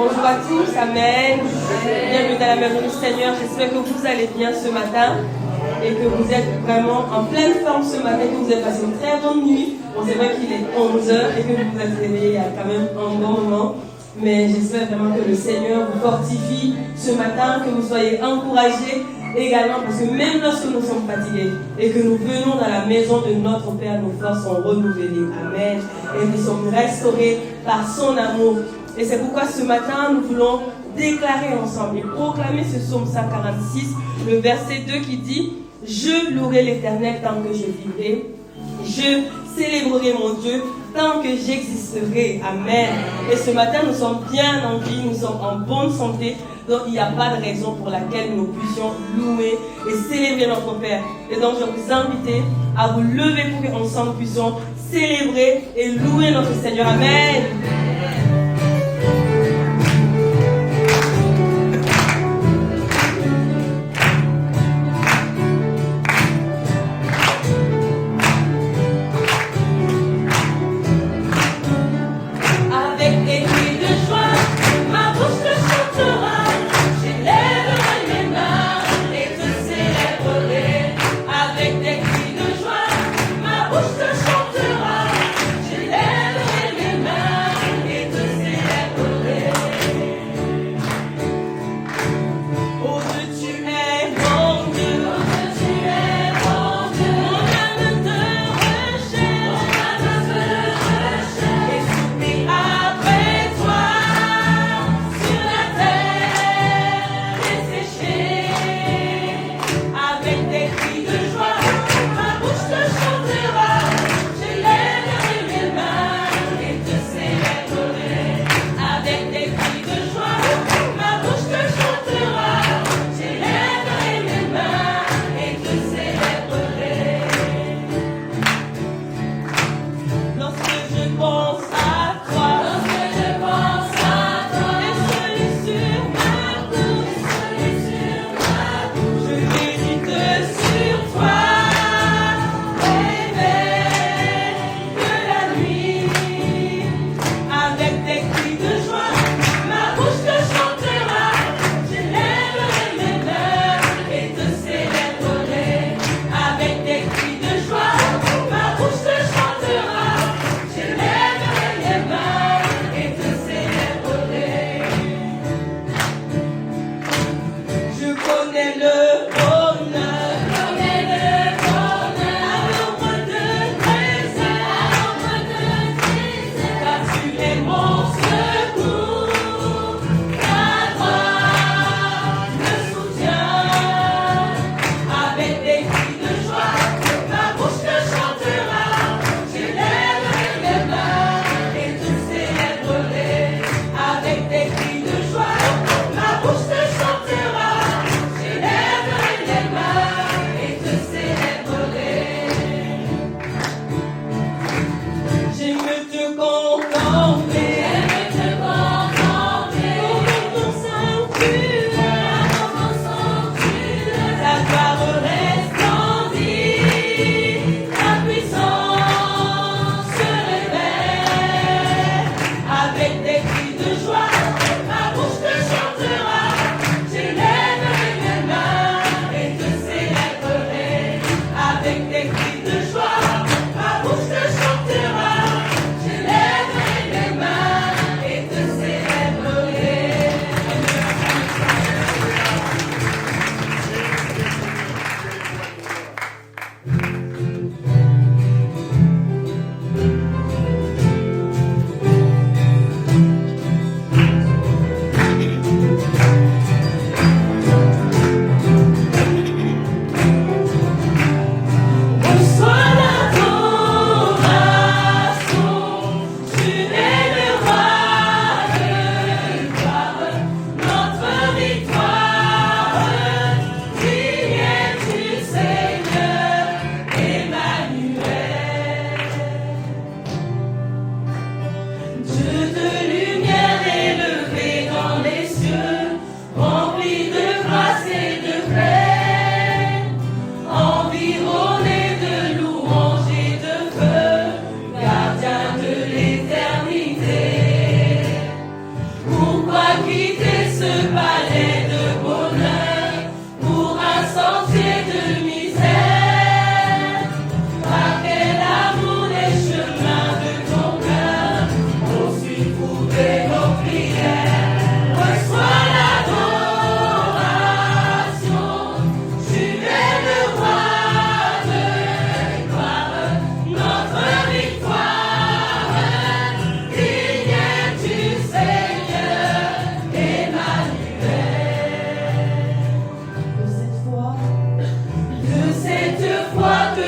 Bonjour à tous, amen. Bienvenue dans la maison du Seigneur. J'espère que vous allez bien ce matin et que vous êtes vraiment en pleine forme ce matin, que vous avez passé une très bonne nuit. Bon, c'est vrai qu'il est 11h et que vous vous êtes réveillés il y a quand même un bon moment. Mais j'espère vraiment que le Seigneur vous fortifie ce matin, que vous soyez encouragés également, parce que même lorsque nous sommes fatigués et que nous venons dans la maison de notre Père, nos forces sont renouvelées. Amen. Et nous sommes restaurés par son amour. Et c'est pourquoi ce matin, nous voulons déclarer ensemble et proclamer ce psaume 146, le verset 2 qui dit « Je louerai l'Éternel tant que je vivrai, je célébrerai mon Dieu tant que j'existerai. » Amen. Et ce matin, nous sommes bien en vie, nous sommes en bonne santé, donc il n'y a pas de raison pour laquelle nous puissions louer et célébrer notre Père. Et donc je vous invite à vous lever pour qu'ensemble nous puissions célébrer et louer notre Seigneur. Amen. Ma bouche te chantera, j'élèverai mes mains.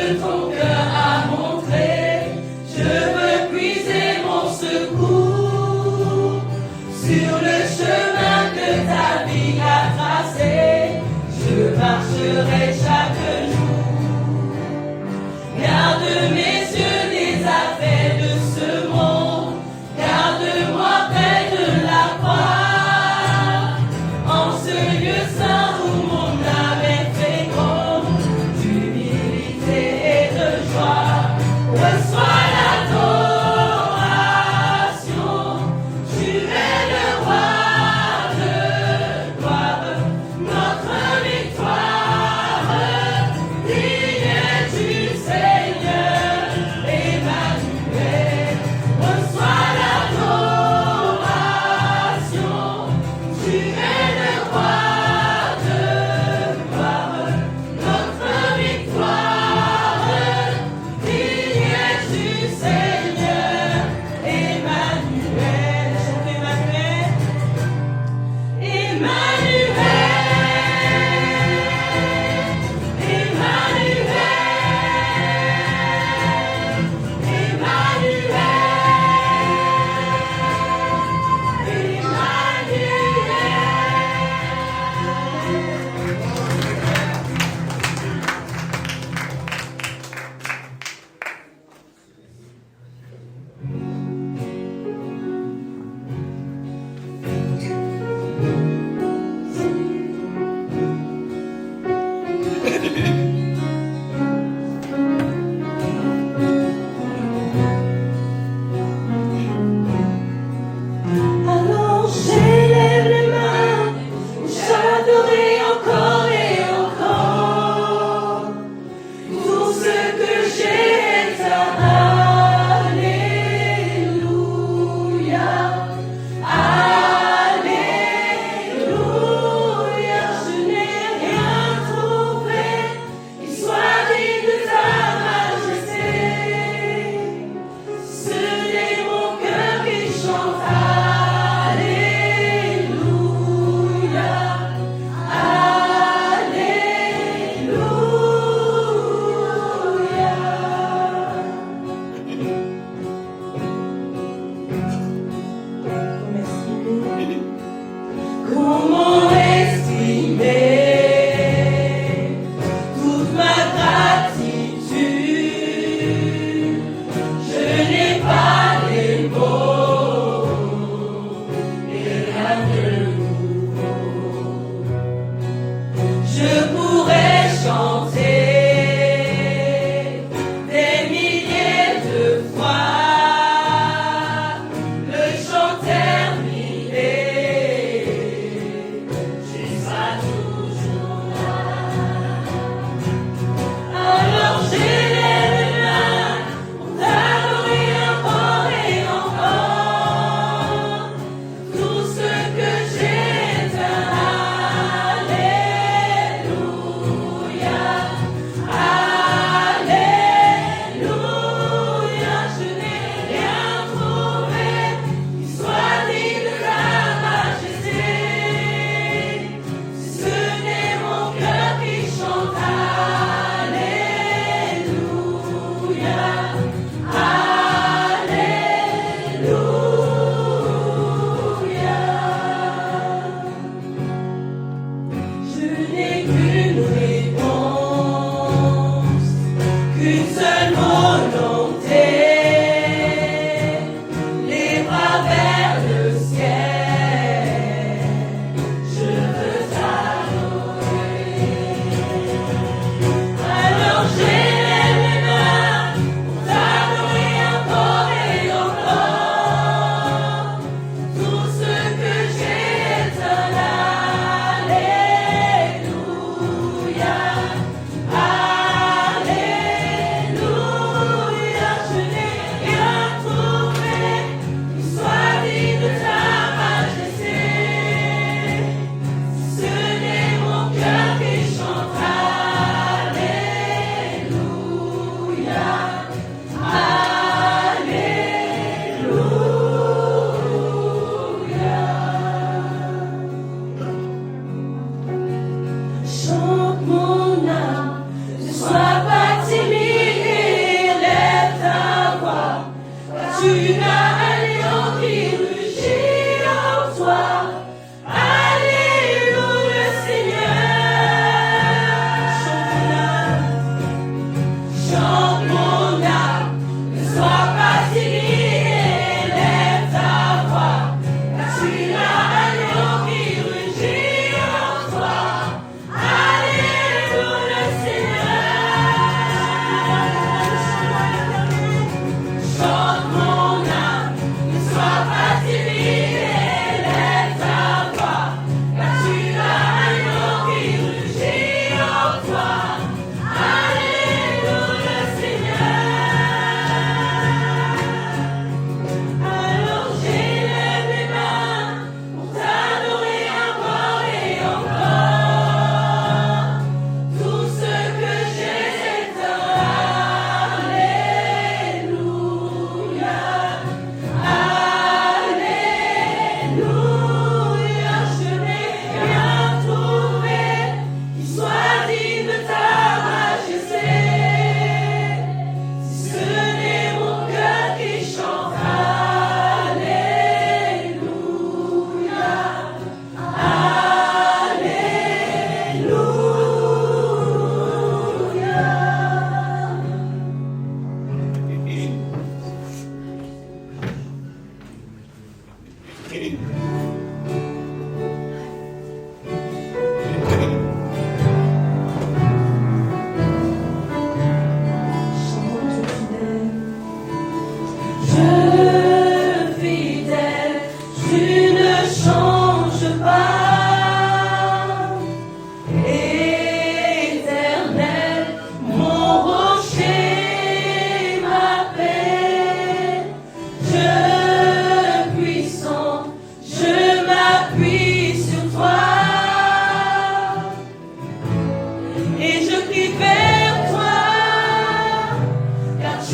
que ton cœur a montré. Je veux puiser mon secours sur le chemin que ta vie a tracé. Je marcherai chaque jour. Garde mes yeux des affaires de ce monde. Garde-moi près de la croix. En ce lieu saint où mon âme est féconde, d'humilité et de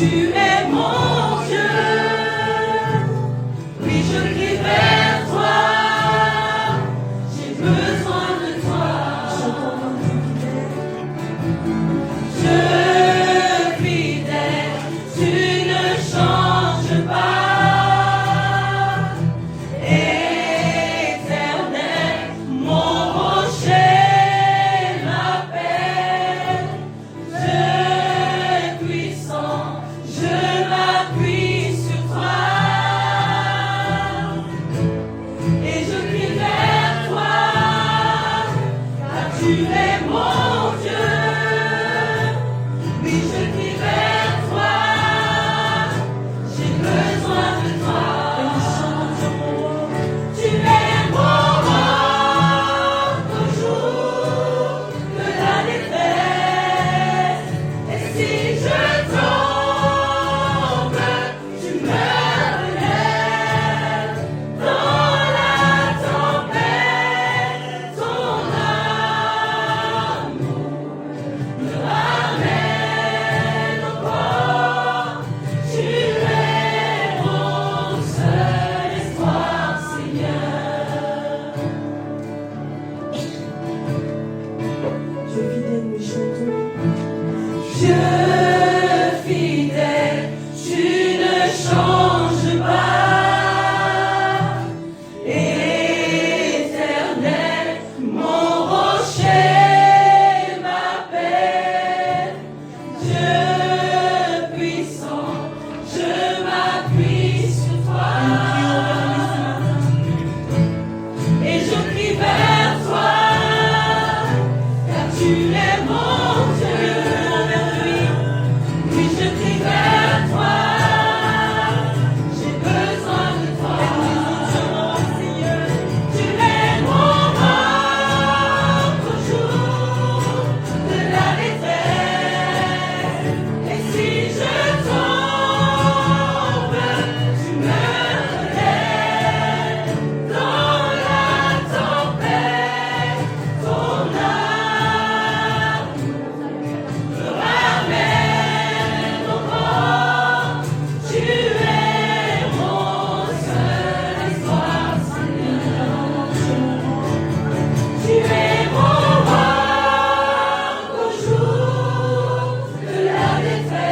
tu es mon Dieu. Oui, je crie vers toi, j'ai besoin de toi. Je fidèle, tu ne changes pas. Éternel, mon rocher, ma paix. Dieu puissant, je m'appuie sur toi. Et je crie vers toi, car tu es mon Dieu. Oui, je crie vers toi, j'ai besoin de toi. Tu es mon roc au jour de la détresse. Et si je tombe, tu me relèves. Dans la tempête, ton amour me ramène au port. Tu es mon seul espoir, Seigneur. Dieu fidèle, nous chantons. Dieu fidèle, tu ne changes pas. Éternel, mon rocher, ma paix. Dieu puissant, je m'appuie sur toi. Et je crie vers toi, car tu es mon Dieu. Oui, je crie vers toi, j'ai besoin de toi. Tu es mon roc au jour de la détresse. Et si je tombe, tu me relèves. Dans la tempête, ton amour me ramène au port. Tu es mon seul espoir, Seigneur. Tu es mon roc au jour de la détresse.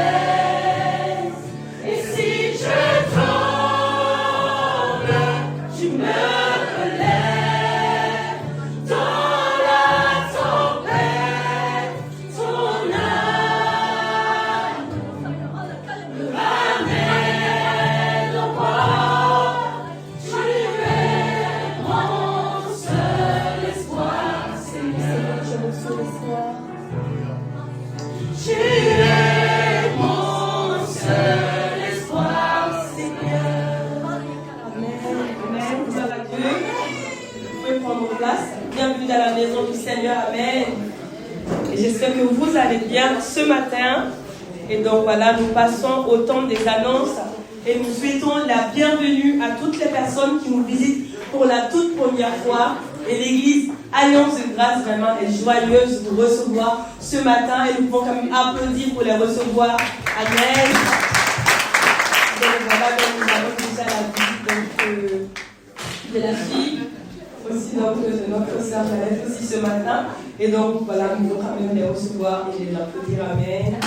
Et si je tombe, tu me relèves. Dans la tempête, ton amour me ramène au port. Tu es mon seul espoir, Seigneur. Tu es mon seul espoir. Tu es mon seul espoir, Seigneur. Amen. Amen. Gloire à Dieu. Vous pouvez prendre place. Bienvenue dans la maison du Seigneur. Amen. Et j'espère que vous allez bien ce matin. Et donc voilà, nous passons au temps des annonces. Et nous souhaitons la bienvenue à toutes les personnes qui nous visitent pour la toute première fois. Et l'église Alliance de Grâce vraiment est joyeuse de vous recevoir ce matin. Et nous pouvons quand même applaudir pour les recevoir. Amen. Donc voilà, donc nous avons déjà la visite de la fille, aussi donc, de notre sœur Jeannette aussi ce matin. Et donc voilà, nous devons quand même les recevoir et les applaudir. Amen.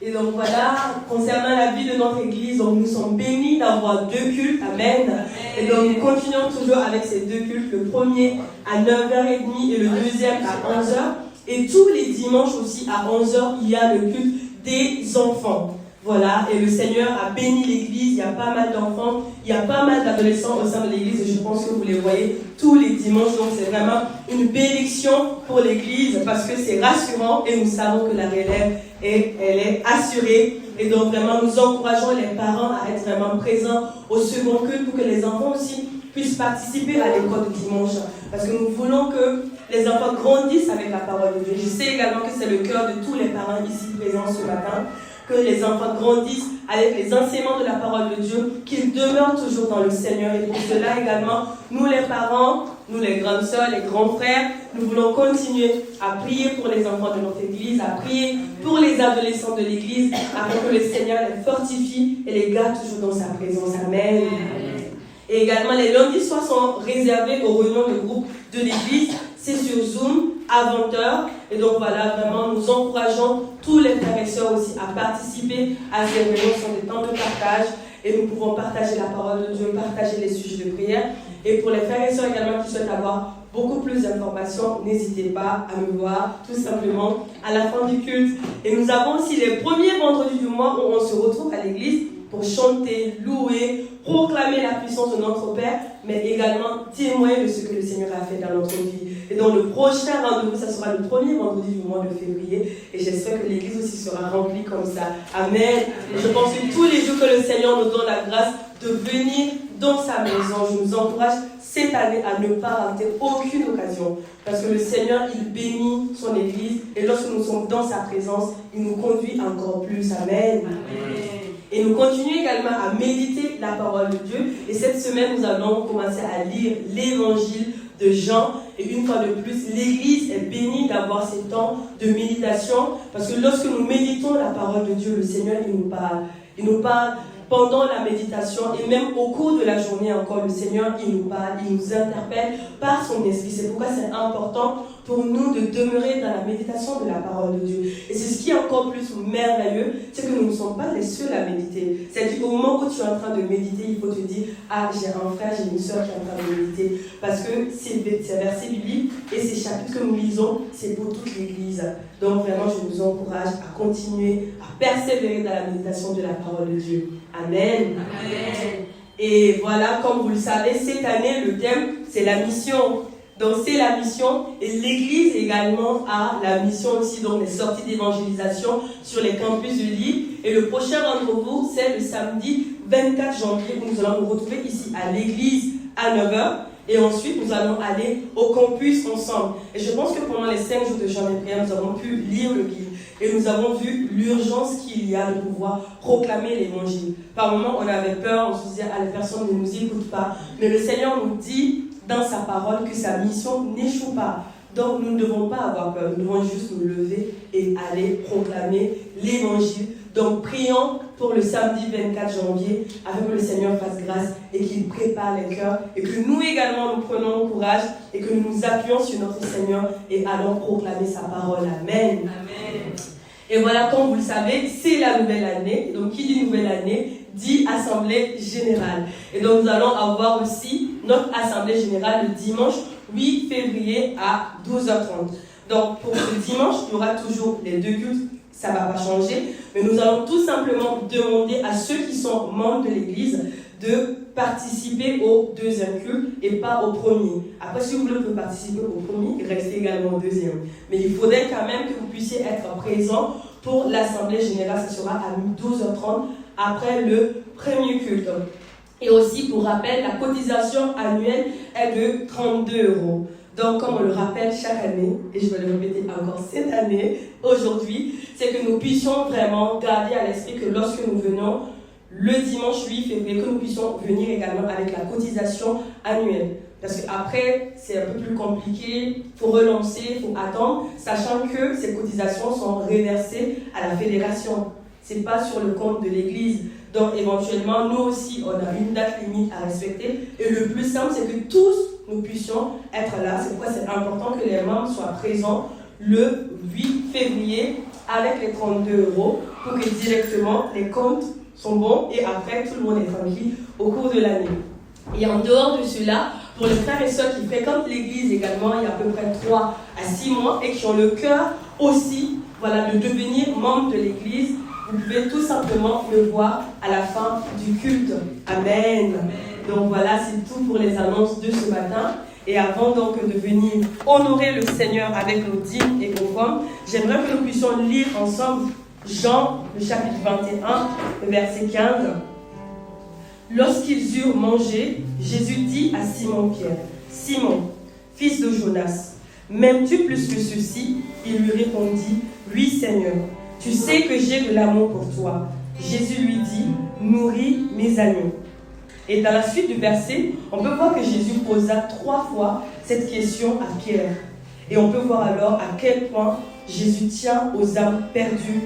Et donc voilà, concernant la vie de notre église, donc nous sommes bénis d'avoir 2 cultes, amen. Et donc nous continuons toujours avec ces 2 cultes, le premier à 9h30 et le deuxième à 11h. Et tous les dimanches aussi à 11h, il y a le culte des enfants. Voilà, et le Seigneur a béni l'église, il y a pas mal d'enfants, il y a pas mal d'adolescents au sein de l'église, et je pense que vous les voyez tous les dimanches, donc c'est vraiment une bénédiction pour l'église, parce que c'est rassurant, et nous savons que la relève, elle est assurée, et donc vraiment nous encourageons les parents à être vraiment présents au second culte, pour que les enfants aussi puissent participer à l'école du dimanche, parce que nous voulons que les enfants grandissent avec la parole de Dieu. Je sais également que c'est le cœur de tous les parents ici présents ce matin, que les enfants grandissent avec les enseignements de la parole de Dieu, qu'ils demeurent toujours dans le Seigneur. Et pour cela également, nous les parents, nous les grandes sœurs, les grands frères, nous voulons continuer à prier pour les enfants de notre église, à prier pour les adolescents de l'église, afin que le Seigneur les fortifie et les garde toujours dans sa présence. Amen. Et également, les lundis soirs sont réservés aux réunions de groupe de l'église. C'est sur Zoom à 20h. Et donc voilà, vraiment, nous encourageons tous les frères et sœurs aussi à participer à ces réunions. Ce sont des temps de partage. Et nous pouvons partager la parole de Dieu, partager les sujets de prière. Et pour les frères et sœurs également qui souhaitent avoir beaucoup plus d'informations, n'hésitez pas à me voir tout simplement à la fin du culte. Et nous avons aussi les premiers vendredis du mois où on se retrouve à l'église pour chanter, louer, proclamer la puissance de notre Père, mais également témoigner de ce que le Seigneur a fait dans notre vie. Et donc le prochain rendez-vous, ça sera le premier vendredi du mois de février. Et j'espère que l'église aussi sera remplie comme ça. Amen. Et je pense que tous les jours que le Seigneur nous donne la grâce de venir dans sa maison, je vous encourage cette année à ne pas rater aucune occasion. Parce que le Seigneur, il bénit son église. Et lorsque nous sommes dans sa présence, il nous conduit encore plus. Amen. Amen. Et nous continuons également à méditer la parole de Dieu. Et cette semaine, nous allons commencer à lire l'évangile de Jean. Et une fois de plus, l'Église est bénie d'avoir ces temps de méditation. Parce que lorsque nous méditons la parole de Dieu, le Seigneur, il nous parle. Il nous parle pendant la méditation et même au cours de la journée encore, le Seigneur, il nous parle, il nous interpelle par son esprit. C'est pourquoi c'est important pour nous de demeurer dans la méditation de la parole de Dieu. Et c'est ce qui est encore plus merveilleux, c'est que nous ne sommes pas les seuls à méditer. C'est-à-dire au moment où tu es en train de méditer, il faut te dire, ah, j'ai un frère, j'ai une soeur qui est en train de méditer. Parce que ces versets bibliques et ces chapitres que nous lisons, c'est pour toute l'Église. Donc vraiment, je vous encourage à continuer, à persévérer dans la méditation de la parole de Dieu. Amen. Amen. Et voilà, comme vous le savez, cette année, le thème, c'est la mission. Donc c'est la mission et l'Église également a la mission aussi, donc les sorties d'évangélisation sur les campus de Lille. Et le prochain rendez-vous, c'est le samedi 24 janvier où nous allons nous retrouver ici à l'Église à 9h. Et ensuite, nous allons aller au campus ensemble. Et je pense que pendant les 5 jours de jeûne et prière, nous avons pu lire le livre. Et nous avons vu l'urgence qu'il y a de pouvoir proclamer l'évangile. Par moments, on avait peur, on se disait, ah, les personnes ne nous écoutent pas. Mais le Seigneur nous dit dans sa parole que sa mission n'échoue pas. Donc, nous ne devons pas avoir peur. Nous devons juste nous lever et aller proclamer l'évangile. Donc, prions pour le samedi 24 janvier, afin que le Seigneur fasse grâce et qu'il prépare les cœurs, et que nous également nous prenons courage et que nous nous appuyons sur notre Seigneur et allons proclamer sa parole. Amen. Amen. Et voilà, comme vous le savez, c'est la nouvelle année. Donc, qui dit nouvelle année, dit Assemblée Générale. Et donc, nous allons avoir aussi notre Assemblée Générale le dimanche 8 février à 12h30. Donc, pour ce dimanche, il y aura toujours les deux cultes. Ça ne va pas changer, mais nous allons tout simplement demander à ceux qui sont membres de l'Église de participer au deuxième culte et pas au premier. Après, si vous voulez participer au premier, restez également au deuxième. Mais il faudrait quand même que vous puissiez être présents pour l'Assemblée Générale. Ça sera à 12h30 après le premier culte. Et aussi, pour rappel, la cotisation annuelle est de 32 €. Donc, comme on le rappelle chaque année, et je vais le répéter encore cette année, aujourd'hui, c'est que nous puissions vraiment garder à l'esprit que lorsque nous venons le dimanche 8 février, que nous puissions venir également avec la cotisation annuelle. Parce qu'après, c'est un peu plus compliqué, il faut relancer, il faut attendre, sachant que ces cotisations sont reversées à la fédération. Ce n'est pas sur le compte de l'Église. Donc, éventuellement, nous aussi, on a une date limite à respecter. Et le plus simple, c'est que tous, nous puissions être là. C'est pourquoi c'est important que les membres soient présents le 8 février avec les 32 € pour que directement les comptes sont bons et après tout le monde est tranquille au cours de l'année. Et en dehors de cela, pour les frères et sœurs qui fréquentent l'église également, il y a à peu près 3 à 6 mois et qui ont le cœur aussi de devenir membre de l'église, vous pouvez tout simplement le voir à la fin du culte. Amen. Amen. Donc voilà, c'est tout pour les annonces de ce matin. Et avant donc de venir honorer le Seigneur avec nos dîmes et offrandes, j'aimerais que nous puissions lire ensemble Jean, le chapitre 21, le verset 15. Lorsqu'ils eurent mangé, Jésus dit à Simon-Pierre, « Simon, fils de Jonas, m'aimes-tu plus que ceci ?» Il lui répondit, « Oui, Seigneur, tu sais que j'ai de l'amour pour toi. » Jésus lui dit, « Nourris mes agneaux. » Et dans la suite du verset, on peut voir que Jésus posa 3 fois cette question à Pierre. Et on peut voir alors à quel point Jésus tient aux âmes perdues.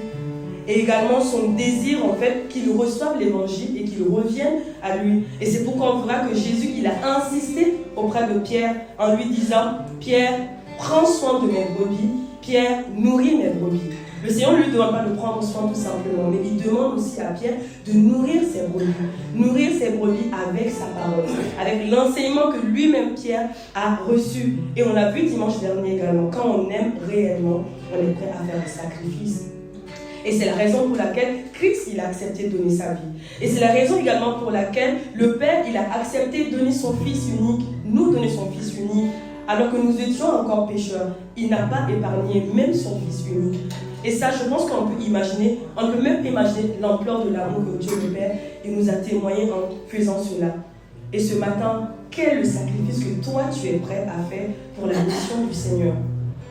Et également son désir en fait qu'ils reçoivent l'évangile et qu'ils reviennent à lui. Et c'est pourquoi on verra que Jésus, il a insisté auprès de Pierre en lui disant: Pierre, prends soin de mes brebis. Pierre, nourris mes brebis. Le Seigneur ne lui demande pas de prendre soin tout simplement, mais il demande aussi à Pierre de nourrir ses brebis. Nourrir ses brebis avec sa parole, avec l'enseignement que lui-même Pierre a reçu. Et on l'a vu dimanche dernier également, quand on aime réellement, on est prêt à faire des sacrifices. Et c'est la raison pour laquelle Christ, il a accepté de donner sa vie. Et c'est la raison également pour laquelle le Père, il a accepté de donner son Fils unique, nous donner son Fils unique, alors que nous étions encore pécheurs. Il n'a pas épargné même son Fils unique. Et ça, je pense qu'on peut imaginer, on peut même imaginer l'ampleur de l'amour que Dieu le Père, il nous a témoigné en faisant cela. Et ce matin, quel est le sacrifice que toi, tu es prêt à faire pour la mission du Seigneur?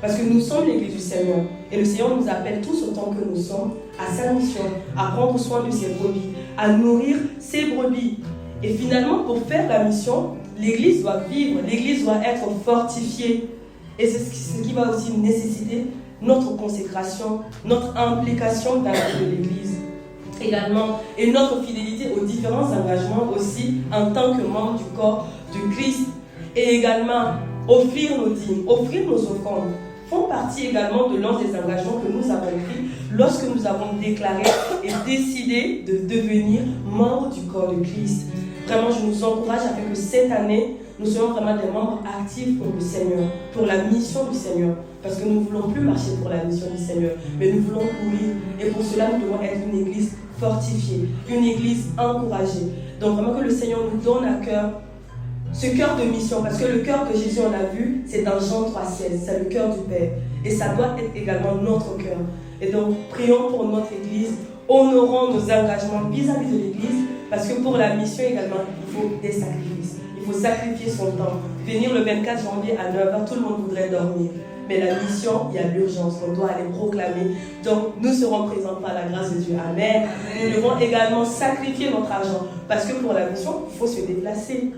Parce que nous sommes l'Église du Seigneur. Et le Seigneur nous appelle tous autant que nous sommes à sa mission, à prendre soin de ses brebis, à nourrir ses brebis. Et finalement, pour faire la mission, l'Église doit vivre, l'Église doit être fortifiée. Et c'est ce qui va aussi nécessiter notre consécration, notre implication dans la vie de l'Église. Également, et notre fidélité aux différents engagements aussi en tant que membre du corps de Christ. Et également, offrir nos dîmes, offrir nos offrandes font partie également de l'un des engagements que nous avons pris lorsque nous avons déclaré et décidé de devenir membres du corps de Christ. Vraiment, je nous encourage à faire que cette année, nous soyons vraiment des membres actifs pour le Seigneur, pour la mission du Seigneur. Parce que nous ne voulons plus marcher pour la mission du Seigneur, mais nous voulons courir. Et pour cela, nous devons être une église fortifiée, une église encouragée. Donc vraiment que le Seigneur nous donne à cœur ce cœur de mission, parce que le cœur de Jésus, on l'a vu, c'est dans Jean 3,16, c'est le cœur du Père. Et ça doit être également notre cœur. Et donc, prions pour notre Église, honorons nos engagements vis-à-vis de l'Église, parce que pour la mission également, il faut des sacrifices. Il faut sacrifier son temps. Venir le 24 janvier à 9h, tout le monde voudrait dormir. Mais la mission, il y a l'urgence, on doit aller proclamer. Donc, nous serons présents par la grâce de Dieu. Amen. Nous devons également sacrifier notre argent, parce que pour la mission, il faut se déplacer.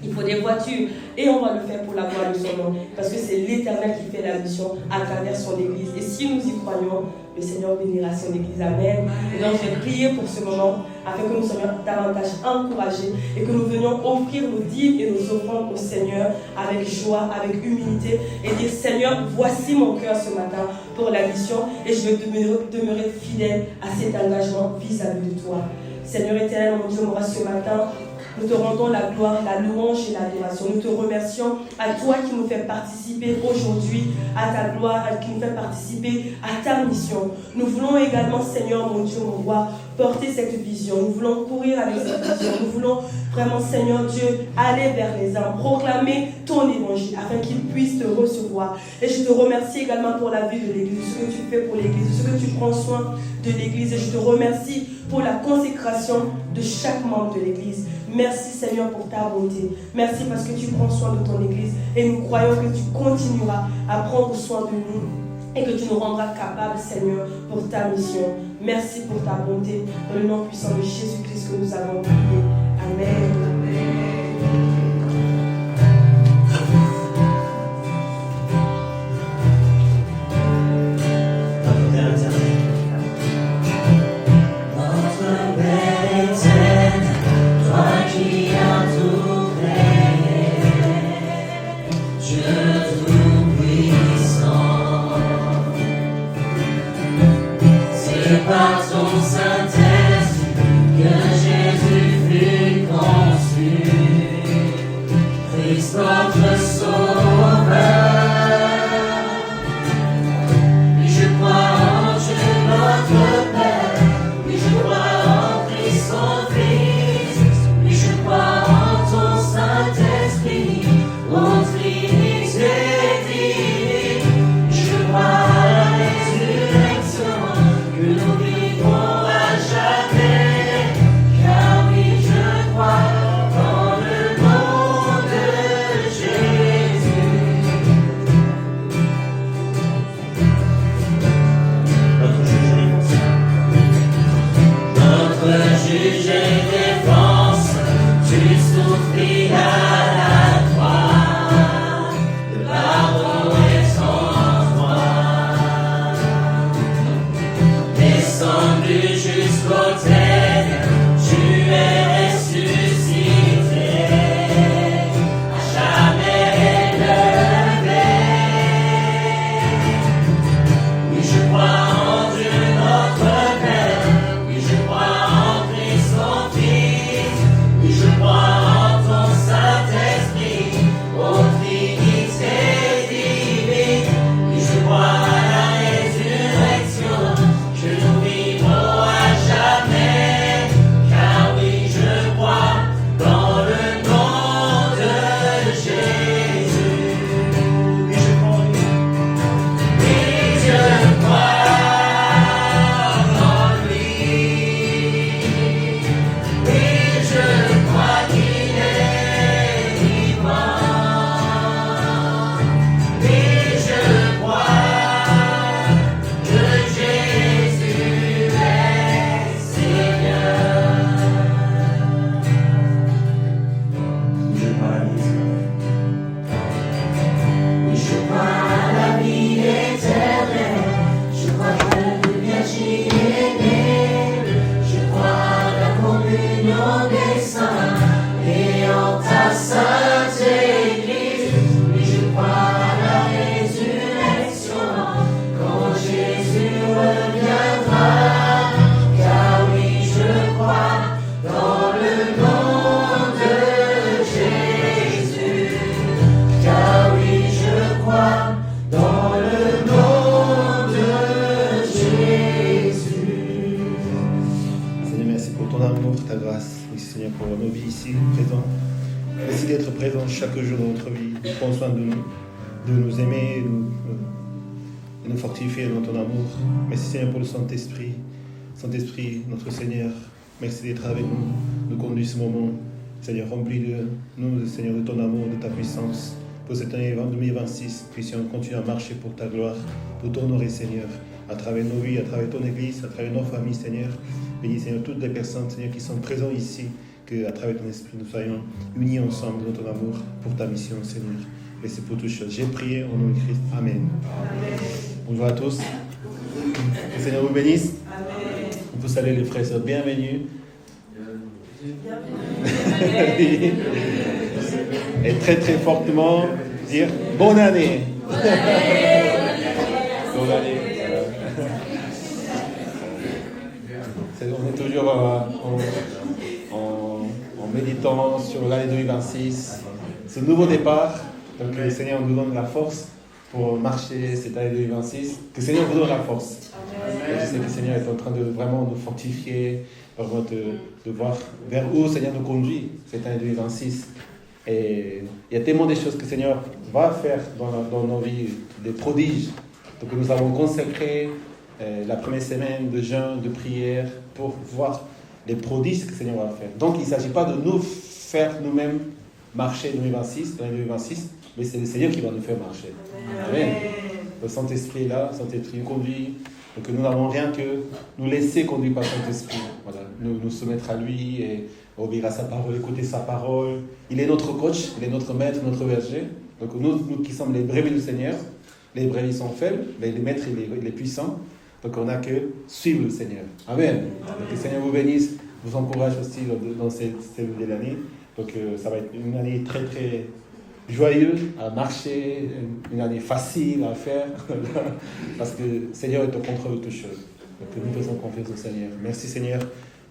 Il faut des voitures et on va le faire pour la gloire de son nom parce que c'est l'Éternel qui fait la mission à travers son Église. Et si nous y croyons, le Seigneur bénira son Église. Amen. Et donc je vais prier pour ce moment afin que nous soyons davantage encouragés et que nous venions offrir nos dîmes et nos offrandes au Seigneur avec joie, avec humilité et dire: Seigneur, voici mon cœur ce matin pour la mission et je vais demeurer fidèle à cet engagement vis-à-vis de toi. Seigneur éternel, mon Dieu, moi ce matin, nous te rendons la gloire, la louange et l'adoration. Nous te remercions à toi qui nous fait participer aujourd'hui à ta gloire, qui nous fait participer à ta mission. Nous voulons également, Seigneur, mon Dieu, mon roi, porter cette vision. Nous voulons courir avec cette vision. Nous voulons vraiment, Seigneur Dieu, aller vers les âmes, proclamer ton évangile afin qu'ils puissent te recevoir. Et je te remercie également pour la vie de l'Église, ce que tu fais pour l'Église, ce que tu prends soin de l'Église. Et je te remercie pour la consécration de chaque membre de l'Église. Merci Seigneur pour ta bonté. Merci parce que tu prends soin de ton Église et nous croyons que tu continueras à prendre soin de nous et que tu nous rendras capables, Seigneur, pour ta mission. Merci pour ta bonté. Dans le nom puissant de Jésus-Christ que nous avons prié. Amen. Amen. Par ton Saint-Esprit que Jésus fut conçu, Christ notre Sauveur. Oui, je crois en Dieu notre Père, oui, je crois en Christ son Fils, oui, je crois en ton Saint-Esprit, ô Trinité divine, je crois à la résurrection que nous vivons. nos vies ici, présents. Merci d'être présent chaque jour dans notre vie. Prends soin de nous aimer, de nous fortifier dans ton amour. Merci Seigneur pour le Saint-Esprit. Saint-Esprit, notre Seigneur, merci d'être avec nous, de conduire ce moment. Seigneur, remplis de nous, Seigneur, de ton amour, de ta puissance. Pour cette année 2026, puissions continuer à marcher pour ta gloire, pour t'honorer, Seigneur, à travers nos vies, à travers ton Église, à travers nos familles, Seigneur. Bénis, Seigneur, toutes les personnes, Seigneur, qui sont présentes ici, qu'à travers ton esprit, nous soyons unis ensemble dans ton amour pour ta mission, Seigneur. Et c'est pour toutes choses. J'ai prié au nom de Christ. Amen. Amen. Bonjour à tous. Que le Seigneur vous bénisse. Amen. On peut saluer les frères et sœurs. Bienvenue. Et très très fortement dire bonne année. Bonne année. Bonne année. On est toujours en méditant sur l'année 2026, ce nouveau départ. Donc le Seigneur nous donne la force pour marcher cette année 2026. Que le Seigneur vous donne la force. Et je sais que le Seigneur est en train de vraiment nous fortifier, vraiment de voir vers où le Seigneur nous conduit cette année 2026. Et il y a tellement de choses que le Seigneur va faire dans nos vies, des prodiges. Donc nous avons consacré la première semaine de jeûne, de prière, pour voir les prodiges que le Seigneur va faire. Donc il ne s'agit pas de nous faire nous-mêmes marcher 2026, l'année 2026, mais c'est le Seigneur qui va nous faire marcher. Amen. Le Saint-Esprit est là, le Saint-Esprit nous conduit. Donc nous n'avons rien que nous laisser conduire par le Saint-Esprit. Voilà. Nous soumettre à lui et obéir à sa parole, écouter sa parole. Il est notre coach, il est notre maître, notre berger. Donc nous qui sommes les brebis du Seigneur, les brebis sont faibles, mais le maître il est puissant. Donc on n'a que suivre le Seigneur. Amen. Donc que le Seigneur vous bénisse, vous encourage aussi dans cette nouvelle année. Donc ça va être une année très très joyeuse à marcher, une année facile à faire, parce que le Seigneur est au contrôle de toutes choses. Donc nous faisons confiance au Seigneur. Merci Seigneur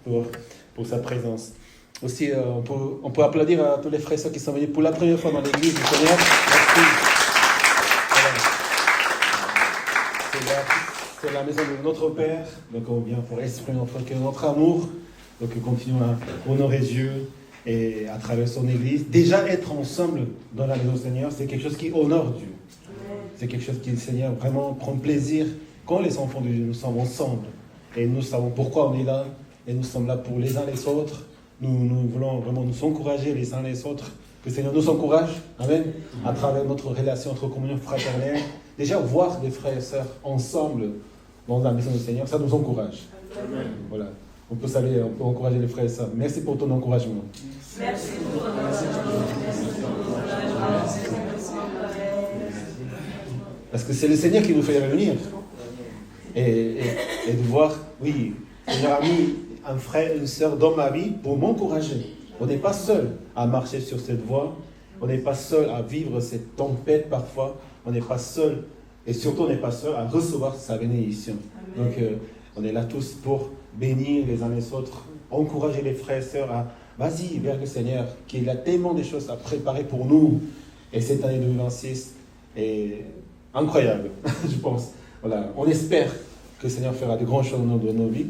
pour sa présence. Aussi, on peut applaudir à tous les frères et sœurs qui sont venus pour la première fois dans l'église du Seigneur. Merci. C'est la maison de notre Père, donc on vient pour exprimer notre amour, donc continuons à honorer Dieu et à travers son Église. Déjà être ensemble dans la maison du Seigneur, c'est quelque chose qui honore Dieu. C'est quelque chose qui le Seigneur vraiment prend plaisir. Quand les enfants de Dieu, nous sommes ensemble et nous savons pourquoi on est là et nous sommes là pour les uns les autres. Nous voulons vraiment nous encourager les uns les autres. Que le Seigneur nous encourage, amen, à travers notre relation, notre communion fraternelle. Déjà voir des frères et sœurs ensemble dans la maison du Seigneur, ça nous encourage. Amen. Voilà. On peut saluer, on peut encourager les frères et sœurs. Merci pour ton encouragement. Merci pour ton encouragement. Parce que c'est le Seigneur qui nous fait revenir. Et de voir, oui, le Seigneur a mis un frère, une sœur dans ma vie pour m'encourager. On n'est pas seul à marcher sur cette voie. On n'est pas seul à vivre cette tempête parfois. On n'est pas seul. Et surtout, on n'est pas seul à recevoir sa bénédiction. Donc, on est là tous pour bénir les uns les autres, encourager les frères et sœurs à vas-y vers le Seigneur, qu'il a tellement de choses à préparer pour nous. Et cette année 2026 est incroyable, je pense. Voilà. On espère que le Seigneur fera de grandes choses dans nos vies,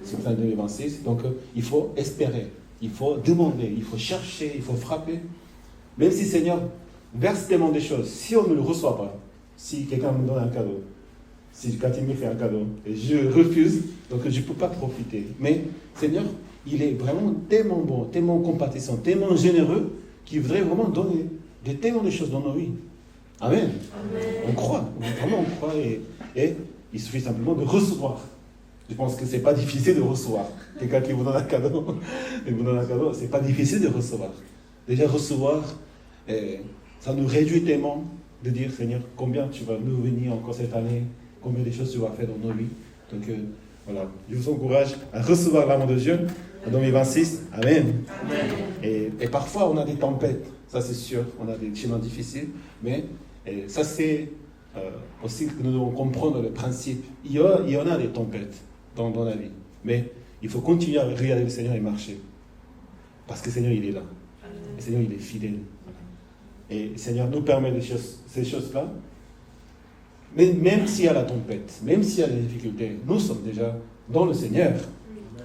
cette année 2026. Donc, il faut espérer, il faut demander, il faut chercher, il faut frapper. Même si le Seigneur verse tellement de choses, si on ne le reçoit pas, si quelqu'un me donne un cadeau, si quand il me fait un cadeau, et je refuse, donc je ne peux pas profiter. Mais Seigneur, il est vraiment tellement bon, tellement compatissant, tellement généreux, qu'il voudrait vraiment donner tellement de choses dans nos vies. Amen. Amen. On croit, vraiment on croit, et il suffit simplement de recevoir. Je pense que ce n'est pas difficile de recevoir. Quelqu'un qui vous donne un cadeau, ce n'est pas difficile de recevoir. Déjà recevoir, ça nous réjouit tellement de dire, Seigneur, combien tu vas nous venir encore cette année, combien de choses tu vas faire dans nos vies. Donc voilà, je vous encourage à recevoir l'amour de Dieu en 2026. Amen. Amen. Et parfois on a des tempêtes, ça c'est sûr, on a des chemins difficiles, mais ça c'est aussi que nous devons comprendre le principe. Il y en a des tempêtes dans la vie, mais il faut continuer à regarder le Seigneur et marcher. Parce que le Seigneur il est là. Le Seigneur il est fidèle. Et le Seigneur nous permet ces choses-là. Mais même s'il y a la tempête, même s'il y a des difficultés, nous sommes déjà dans le Seigneur.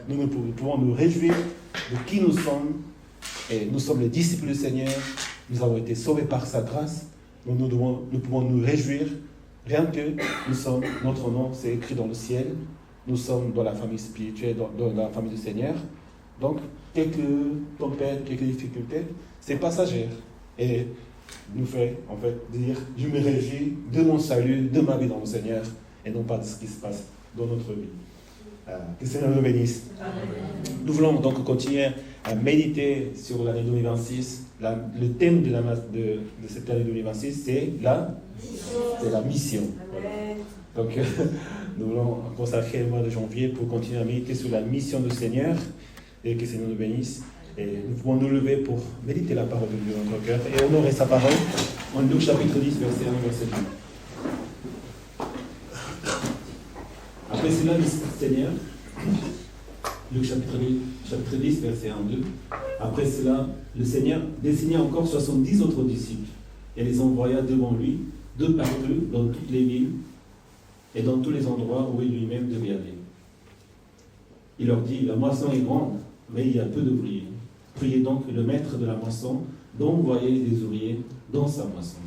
Nous pouvons nous réjouir de qui nous sommes Et nous sommes les disciples du Seigneur, nous avons été sauvés par sa grâce, nous pouvons nous réjouir, rien que notre nom c'est écrit dans le ciel, nous sommes dans la famille spirituelle, dans la famille du Seigneur. Donc, quelques tempêtes, quelques difficultés, c'est passager. Et nous fait, en fait, dire, je me réjouis de mon salut, de ma vie dans le Seigneur, et non pas de ce qui se passe dans notre vie. Que le Seigneur nous bénisse. Nous voulons donc continuer à méditer sur l'année 2026. Le thème de cette année 2026, c'est la mission. Donc, nous voulons consacrer le mois de janvier pour continuer à méditer sur la mission du Seigneur, et que le Seigneur nous bénisse. Et nous pouvons nous lever pour méditer la parole de Dieu dans notre cœur et honorer sa parole en Luc chapitre 10, verset 1, verset 2. Après cela, le Seigneur, Luc chapitre 10, verset 1, 2. Après cela, le Seigneur désigna encore 70 autres disciples et les envoya devant lui, de partout, dans toutes les villes et dans tous les endroits où il lui-même devait aller. Il leur dit, la moisson est grande, mais il y a peu d'ouvriers. Priez donc le maître de la moisson d'envoyer des ouvriers dans sa moisson.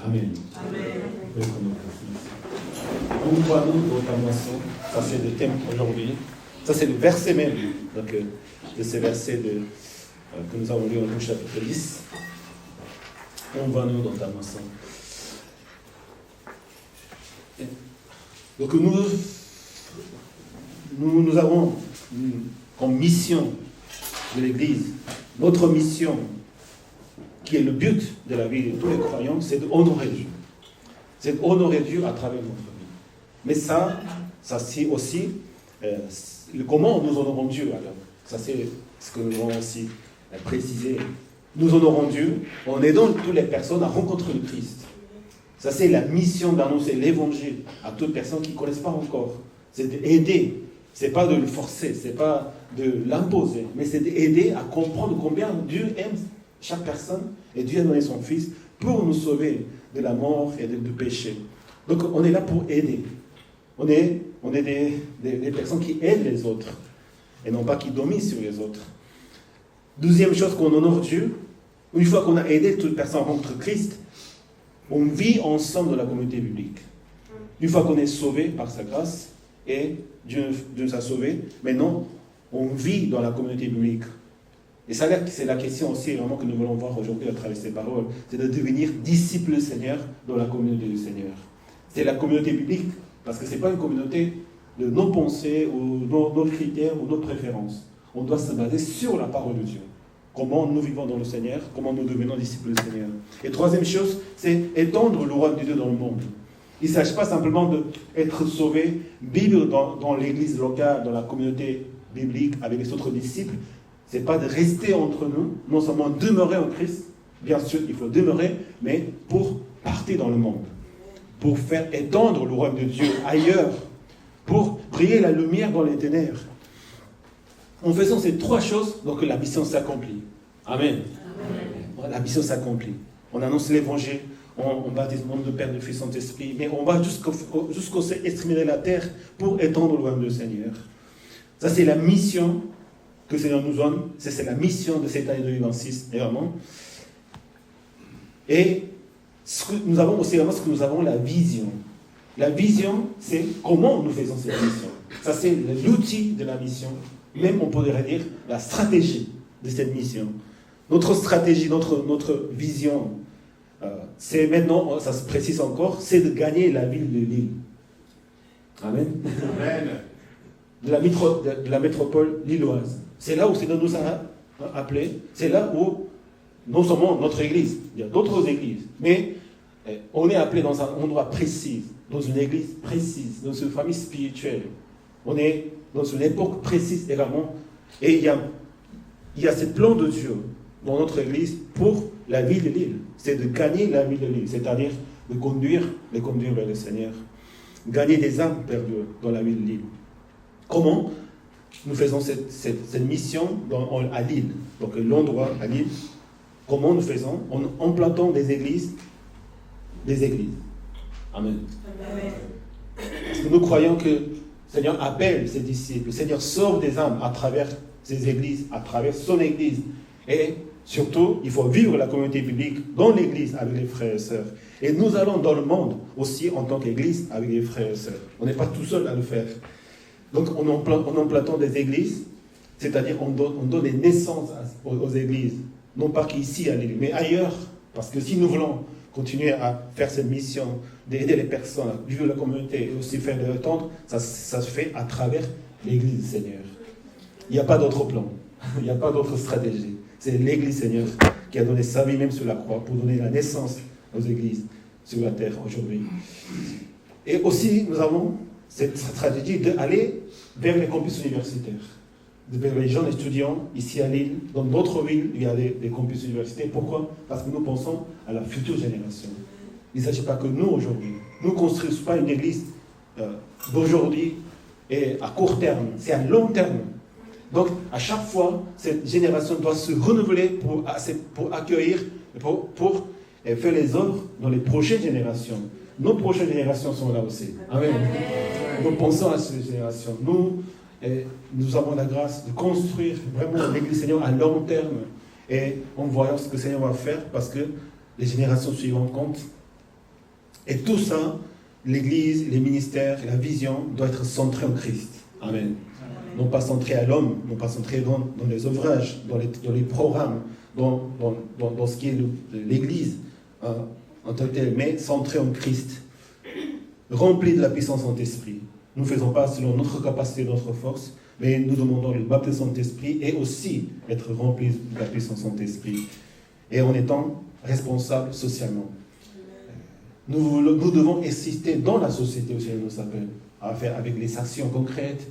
Amen. Amen. Envoie-nous dans ta moisson. Ça, c'est le thème aujourd'hui. Ça, c'est le verset même de ces versets que nous avons lu en Luc chapitre 10. Envoie-nous dans ta moisson. Donc, nous avons comme mission de l'Église, notre mission, qui est le but de la vie de tous les croyants, c'est d'honorer Dieu. C'est d'honorer Dieu à travers notre vie. Mais ça c'est aussi comment nous honorons Dieu. Alors, ça c'est ce que nous devons aussi préciser. Nous honorons Dieu en aidant toutes les personnes à rencontrer le Christ. Ça c'est la mission d'annoncer l'évangile à toutes les personnes qui ne connaissent pas encore. C'est d'aider. Ce n'est pas de le forcer, ce n'est pas de l'imposer, mais c'est d'aider à comprendre combien Dieu aime chaque personne et Dieu a donné son Fils pour nous sauver de la mort et du péché. Donc on est là pour aider. On est des personnes qui aident les autres et non pas qui dominent sur les autres. Deuxième chose, qu'on honore Dieu. Une fois qu'on a aidé toute personne contre Christ, on vit ensemble dans la communauté biblique. Une fois qu'on est sauvé par sa grâce et Dieu nous a sauvés, maintenant on vit dans la communauté biblique. Et ça, c'est la question aussi vraiment que nous voulons voir aujourd'hui à travers ces paroles, c'est de devenir disciple du Seigneur dans la communauté du Seigneur. C'est la communauté biblique, parce que ce n'est pas une communauté de nos pensées ou nos critères ou nos préférences. On doit se baser sur la parole de Dieu. Comment nous vivons dans le Seigneur, comment nous devenons disciples du Seigneur. Et troisième chose, c'est étendre le royaume de Dieu dans le monde. Il ne s'agit pas simplement d'être sauvé, vivre dans l'église locale, dans la communauté biblique avec les autres disciples. Ce n'est pas de rester entre nous, non seulement demeurer en Christ, bien sûr il faut demeurer, mais pour partir dans le monde, pour faire étendre le royaume de Dieu ailleurs, pour briller la lumière dans les ténèbres. En faisant ces trois choses, donc la mission s'accomplit. Amen. Amen. La mission s'accomplit. On annonce l'évangile, on baptise le nom de Père, de Fils, Saint-Esprit, mais on va jusqu'aux extrémités de la terre pour étendre le royaume du Seigneur. Ça, c'est la mission que le Seigneur nous donne. C'est la mission de cette année 2026, vraiment. Et nous avons aussi vraiment nous avons la vision. La vision, c'est comment nous faisons cette mission. Ça, c'est l'outil de la mission. Même, on pourrait dire, la stratégie de cette mission. Notre stratégie, notre vision, c'est maintenant, ça se précise encore, c'est de gagner la ville de Lille. Amen. Amen. De la métropole lilloise. C'est là où le Seigneur nous a appelés. C'est là où, non seulement notre église, il y a d'autres églises, mais on est appelé dans un endroit précis, dans une église précise, dans une famille spirituelle. On est dans une époque précise également. Et il y a ce plan de Dieu dans notre église pour la ville de Lille. C'est de gagner la ville de Lille, c'est-à-dire de les conduire vers le Seigneur. Gagner des âmes perdues dans la ville de Lille. Comment nous faisons cette mission à Lille, donc l'endroit à Lille? Comment nous faisons? En plantant des églises. Amen. Amen. Parce que nous croyons que le Seigneur appelle ses disciples, le Seigneur sauve des âmes à travers ses églises, à travers son église. Et Surtout, il faut vivre la communauté biblique dans l'Église avec les frères et sœurs. Et nous allons dans le monde aussi en tant qu'Église avec les frères et sœurs. On n'est pas tout seul à le faire. Donc en implantant des églises, c'est-à-dire on donne des naissances aux églises. Non pas qu'ici à l'Église, mais ailleurs. Parce que si nous voulons continuer à faire cette mission d'aider les personnes à vivre la communauté et aussi faire de l'attente, ça se fait à travers l'Église du Seigneur. Il n'y a pas d'autre plan. Il n'y a pas d'autre stratégie. C'est l'Église Seigneur qui a donné sa vie même sur la croix pour donner la naissance aux églises sur la terre aujourd'hui. Et aussi, nous avons cette stratégie d'aller vers les campus universitaires, vers les jeunes étudiants ici à Lille. Dans d'autres villes, il y a des campus universitaires. Pourquoi? Parce que nous pensons à la future génération. Il ne s'agit pas que nous, aujourd'hui. Nous ne construisons pas une église d'aujourd'hui et à court terme. C'est à long terme. Donc, à chaque fois, cette génération doit se renouveler pour accueillir, pour faire les œuvres dans les prochaines générations. Nos prochaines générations sont là aussi. Amen. Nous pensons à ces générations. Nous avons la grâce de construire vraiment l'Église Seigneur à long terme et en voyant ce que le Seigneur va faire parce que les générations suivantes comptent. Et tout ça, l'Église, les ministères et la vision doivent être centrés en Christ. Amen. Non pas centrés à l'homme, non pas centrés dans les ouvrages, dans les programmes, dans ce qui est l'Église en tant que tel, mais centrés en Christ, remplis de la puissance de Saint-Esprit. Nous ne faisons pas selon notre capacité, notre force, mais nous demandons le baptême de Saint-Esprit et aussi être remplis de la puissance de Saint-Esprit. Et en étant responsables socialement. Nous devons exister dans la société aussi, elle nous appelle, à faire avec les actions concrètes.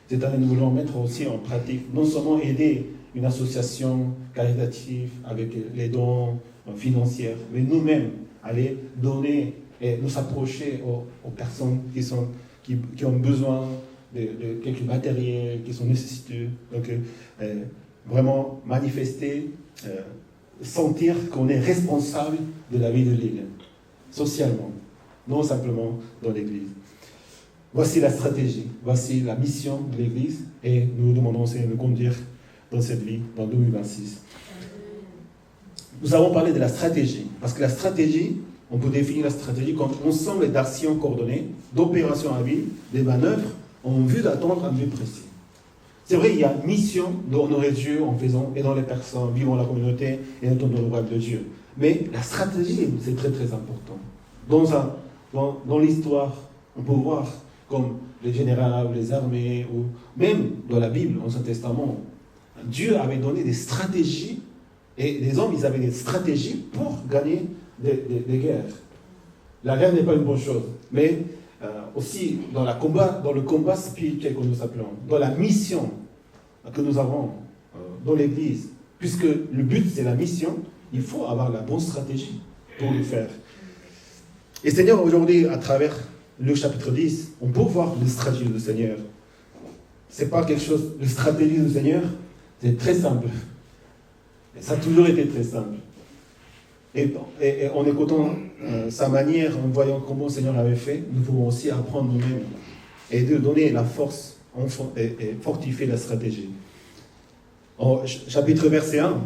C'est-à-dire nous voulons mettre aussi en pratique, non seulement aider une association caritative avec les dons financiers, mais nous-mêmes aller donner et nous approcher aux personnes qui ont besoin de quelques matériels, qui sont nécessiteux. Donc, vraiment manifester, sentir qu'on est responsable de la vie de l'Église, socialement, non simplement dans l'Église. Voici la stratégie, voici la mission de l'Église et nous demandons au Seigneur de conduire dans cette vie, dans 2026. Nous avons parlé de la stratégie, parce que la stratégie, on peut définir la stratégie comme ensemble d'actions coordonnées, d'opérations à vie, des manœuvres en vue d'atteindre un but précis. C'est vrai, il y a une mission d'honorer Dieu en faisant, aidant les personnes, vivant la communauté et entendant l'ouvrage de Dieu. Mais la stratégie, c'est très très important. Dans l'histoire, on peut voir comme les généraux, les armées, ou même dans la Bible, Ancien Testament, Dieu avait donné des stratégies, et les hommes, ils avaient des stratégies pour gagner des guerres. La guerre n'est pas une bonne chose, mais aussi dans le combat spirituel que nous appelons, dans la mission que nous avons dans l'Église, puisque le but c'est la mission, il faut avoir la bonne stratégie pour le faire. Et Seigneur, aujourd'hui, à travers Luc chapitre 10, on peut voir les stratégies du Seigneur. C'est pas quelque chose, la stratégie du Seigneur, c'est très simple. Et ça a toujours été très simple. Et en écoutant sa manière, en voyant comment le Seigneur l'avait fait, nous pouvons aussi apprendre nous-mêmes et de donner la force et fortifier la stratégie. En chapitre verset 1, le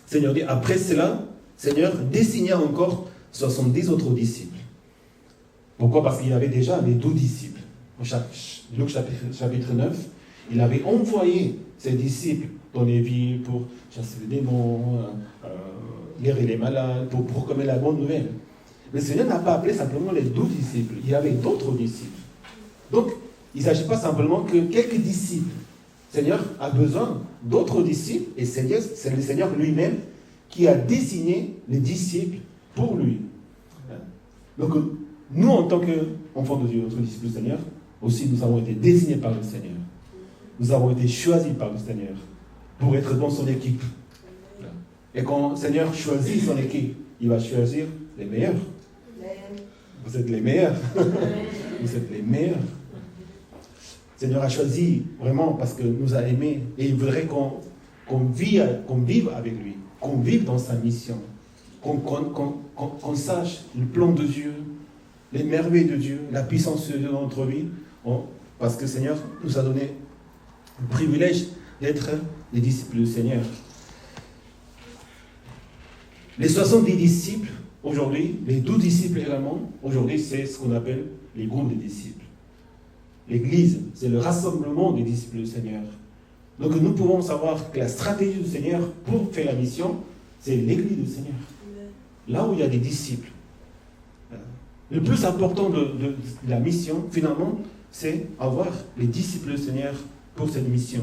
Seigneur dit, après cela, le Seigneur désigna encore 70 autres disciples. Pourquoi? Parce qu'il avait déjà les 12 disciples. En Luc chapitre 9, il avait envoyé ses disciples dans les villes pour chasser les démons, guérir les malades, pour proclamer la bonne nouvelle. Mais le Seigneur n'a pas appelé simplement les 12 disciples. Il y avait d'autres disciples. Donc, il ne s'agit pas simplement que quelques disciples. Le Seigneur a besoin d'autres disciples et c'est le Seigneur lui-même qui a désigné les disciples pour lui. Donc, nous, en tant qu'enfants de Dieu, notre disciples du Seigneur, aussi nous avons été désignés par le Seigneur. Nous avons été choisis par le Seigneur pour être dans son équipe. Et quand le Seigneur choisit son équipe, il va choisir les meilleurs. Vous êtes les meilleurs. Vous êtes les meilleurs. Le Seigneur a choisi vraiment parce qu'il nous a aimés et il voudrait qu'on vive avec lui, qu'on vive dans sa mission, qu'on sache le plan de Dieu, les merveilles de Dieu, la puissance de Dieu dans notre vie, parce que le Seigneur nous a donné le privilège d'être les disciples du Seigneur. Les 70 disciples, aujourd'hui, les 12 disciples également, aujourd'hui, c'est ce qu'on appelle les groupes des disciples. L'Église, c'est le rassemblement des disciples du Seigneur. Donc nous pouvons savoir que la stratégie du Seigneur pour faire la mission, c'est l'Église du Seigneur. Là où il y a des disciples. Le plus important de la mission, finalement, c'est avoir les disciples du Seigneur pour cette mission.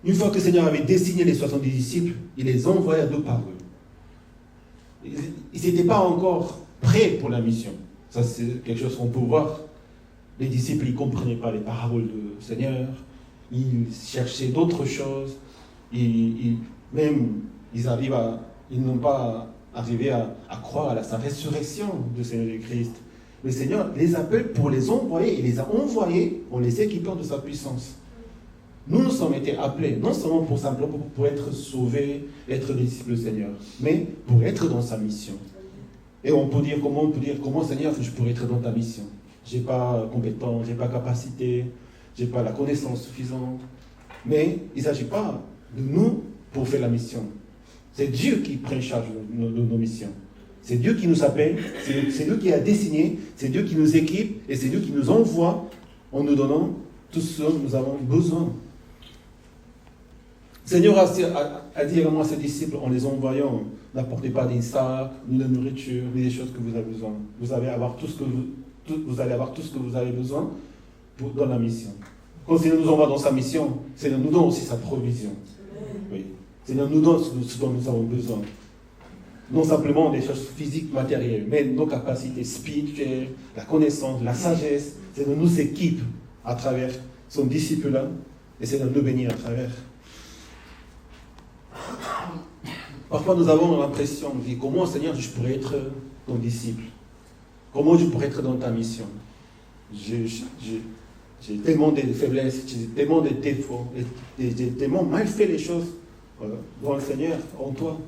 Une fois que le Seigneur avait désigné les 70 disciples, il les envoya deux par eux. Ils n'étaient pas encore prêts pour la mission. Ça, c'est quelque chose qu'on peut voir. Les disciples, ils ne comprenaient pas les paroles du Seigneur. Ils cherchaient d'autres choses. Ils n'ont pas arrivé à croire à sa résurrection du Seigneur Christ. Le Seigneur les appelle pour les envoyer. Il les a envoyés en les équipant de sa puissance. Nous sommes été appelés, non seulement pour être sauvés, être des disciples du Seigneur, mais pour être dans sa mission. Et on peut dire, comment Seigneur, je pourrais être dans ta mission? Je n'ai pas compétence, je n'ai pas capacité, je n'ai pas la connaissance suffisante. Mais il ne s'agit pas de nous pour faire la mission. C'est Dieu qui prend charge de nos missions. C'est Dieu qui nous appelle, c'est Dieu qui a désigné, c'est Dieu qui nous équipe et c'est Dieu qui nous envoie en nous donnant tout ce dont nous avons besoin. Le Seigneur a dit également à ses disciples en les envoyant, n'apportez pas des sacs, ni de nourriture, ni des choses que vous avez besoin. Vous allez avoir tout ce que vous avez besoin dans la mission. Quand le Seigneur nous envoie dans sa mission, le Seigneur nous donne aussi sa provision. Oui. Le Seigneur nous donne ce dont nous avons besoin. Non simplement des choses physiques, matérielles, mais nos capacités spirituelles, la connaissance, la sagesse. Le Seigneur nous équipe à travers son disciple-là et le Seigneur nous bénit à travers. Parfois nous avons l'impression de dire comment Seigneur je pourrais être ton disciple, comment je pourrais être dans ta mission. J'ai tellement de faiblesses, j'ai tellement de défauts, j'ai tellement mal fait les choses devant le Seigneur, en toi.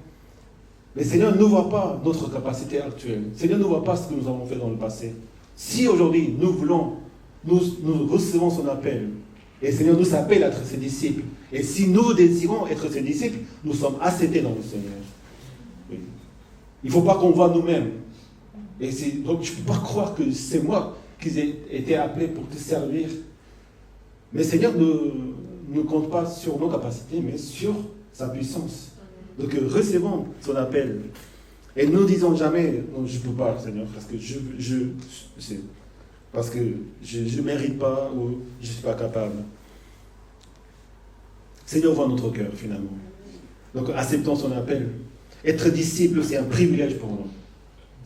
Mais le Seigneur ne voit pas notre capacité actuelle. Le Seigneur ne voit pas ce que nous avons fait dans le passé. Si aujourd'hui nous recevons son appel, et le Seigneur nous appelle à être ses disciples. Et si nous désirons être ses disciples, nous sommes acceptés dans le Seigneur. Oui. Il ne faut pas qu'on voit nous-mêmes. Donc je ne peux pas croire que c'est moi qui ai été appelé pour te servir. Mais le Seigneur ne compte pas sur nos capacités, mais sur sa puissance. Donc recevons son appel. Et ne disons jamais, non, je ne peux pas, Seigneur, parce que je ne mérite pas ou je ne suis pas capable. Seigneur voit notre cœur finalement. Donc acceptons son appel. Être disciple, c'est un privilège pour nous.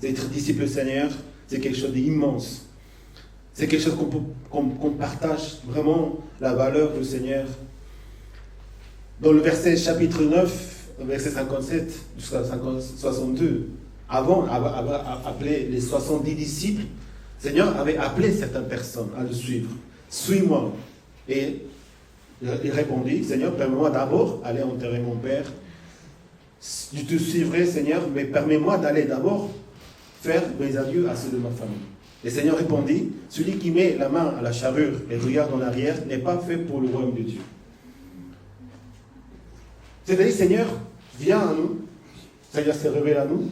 Être disciple Seigneur, c'est quelque chose d'immense. C'est quelque chose qu'on partage vraiment la valeur du Seigneur. Dans le verset chapitre 9, verset 57 jusqu'à 62, avant d'appeler les 70 disciples, le Seigneur avait appelé certaines personnes à le suivre. Suis-moi. Et il répondit, Seigneur, permets-moi d'abord d'aller enterrer mon père. Je te suivrai, Seigneur, mais permets-moi d'aller d'abord faire mes adieux à ceux de ma famille. Le Seigneur répondit, celui qui met la main à la charrue et regarde en arrière n'est pas fait pour le royaume de Dieu. C'est-à-dire, Seigneur, viens à nous. Seigneur se révèle à nous.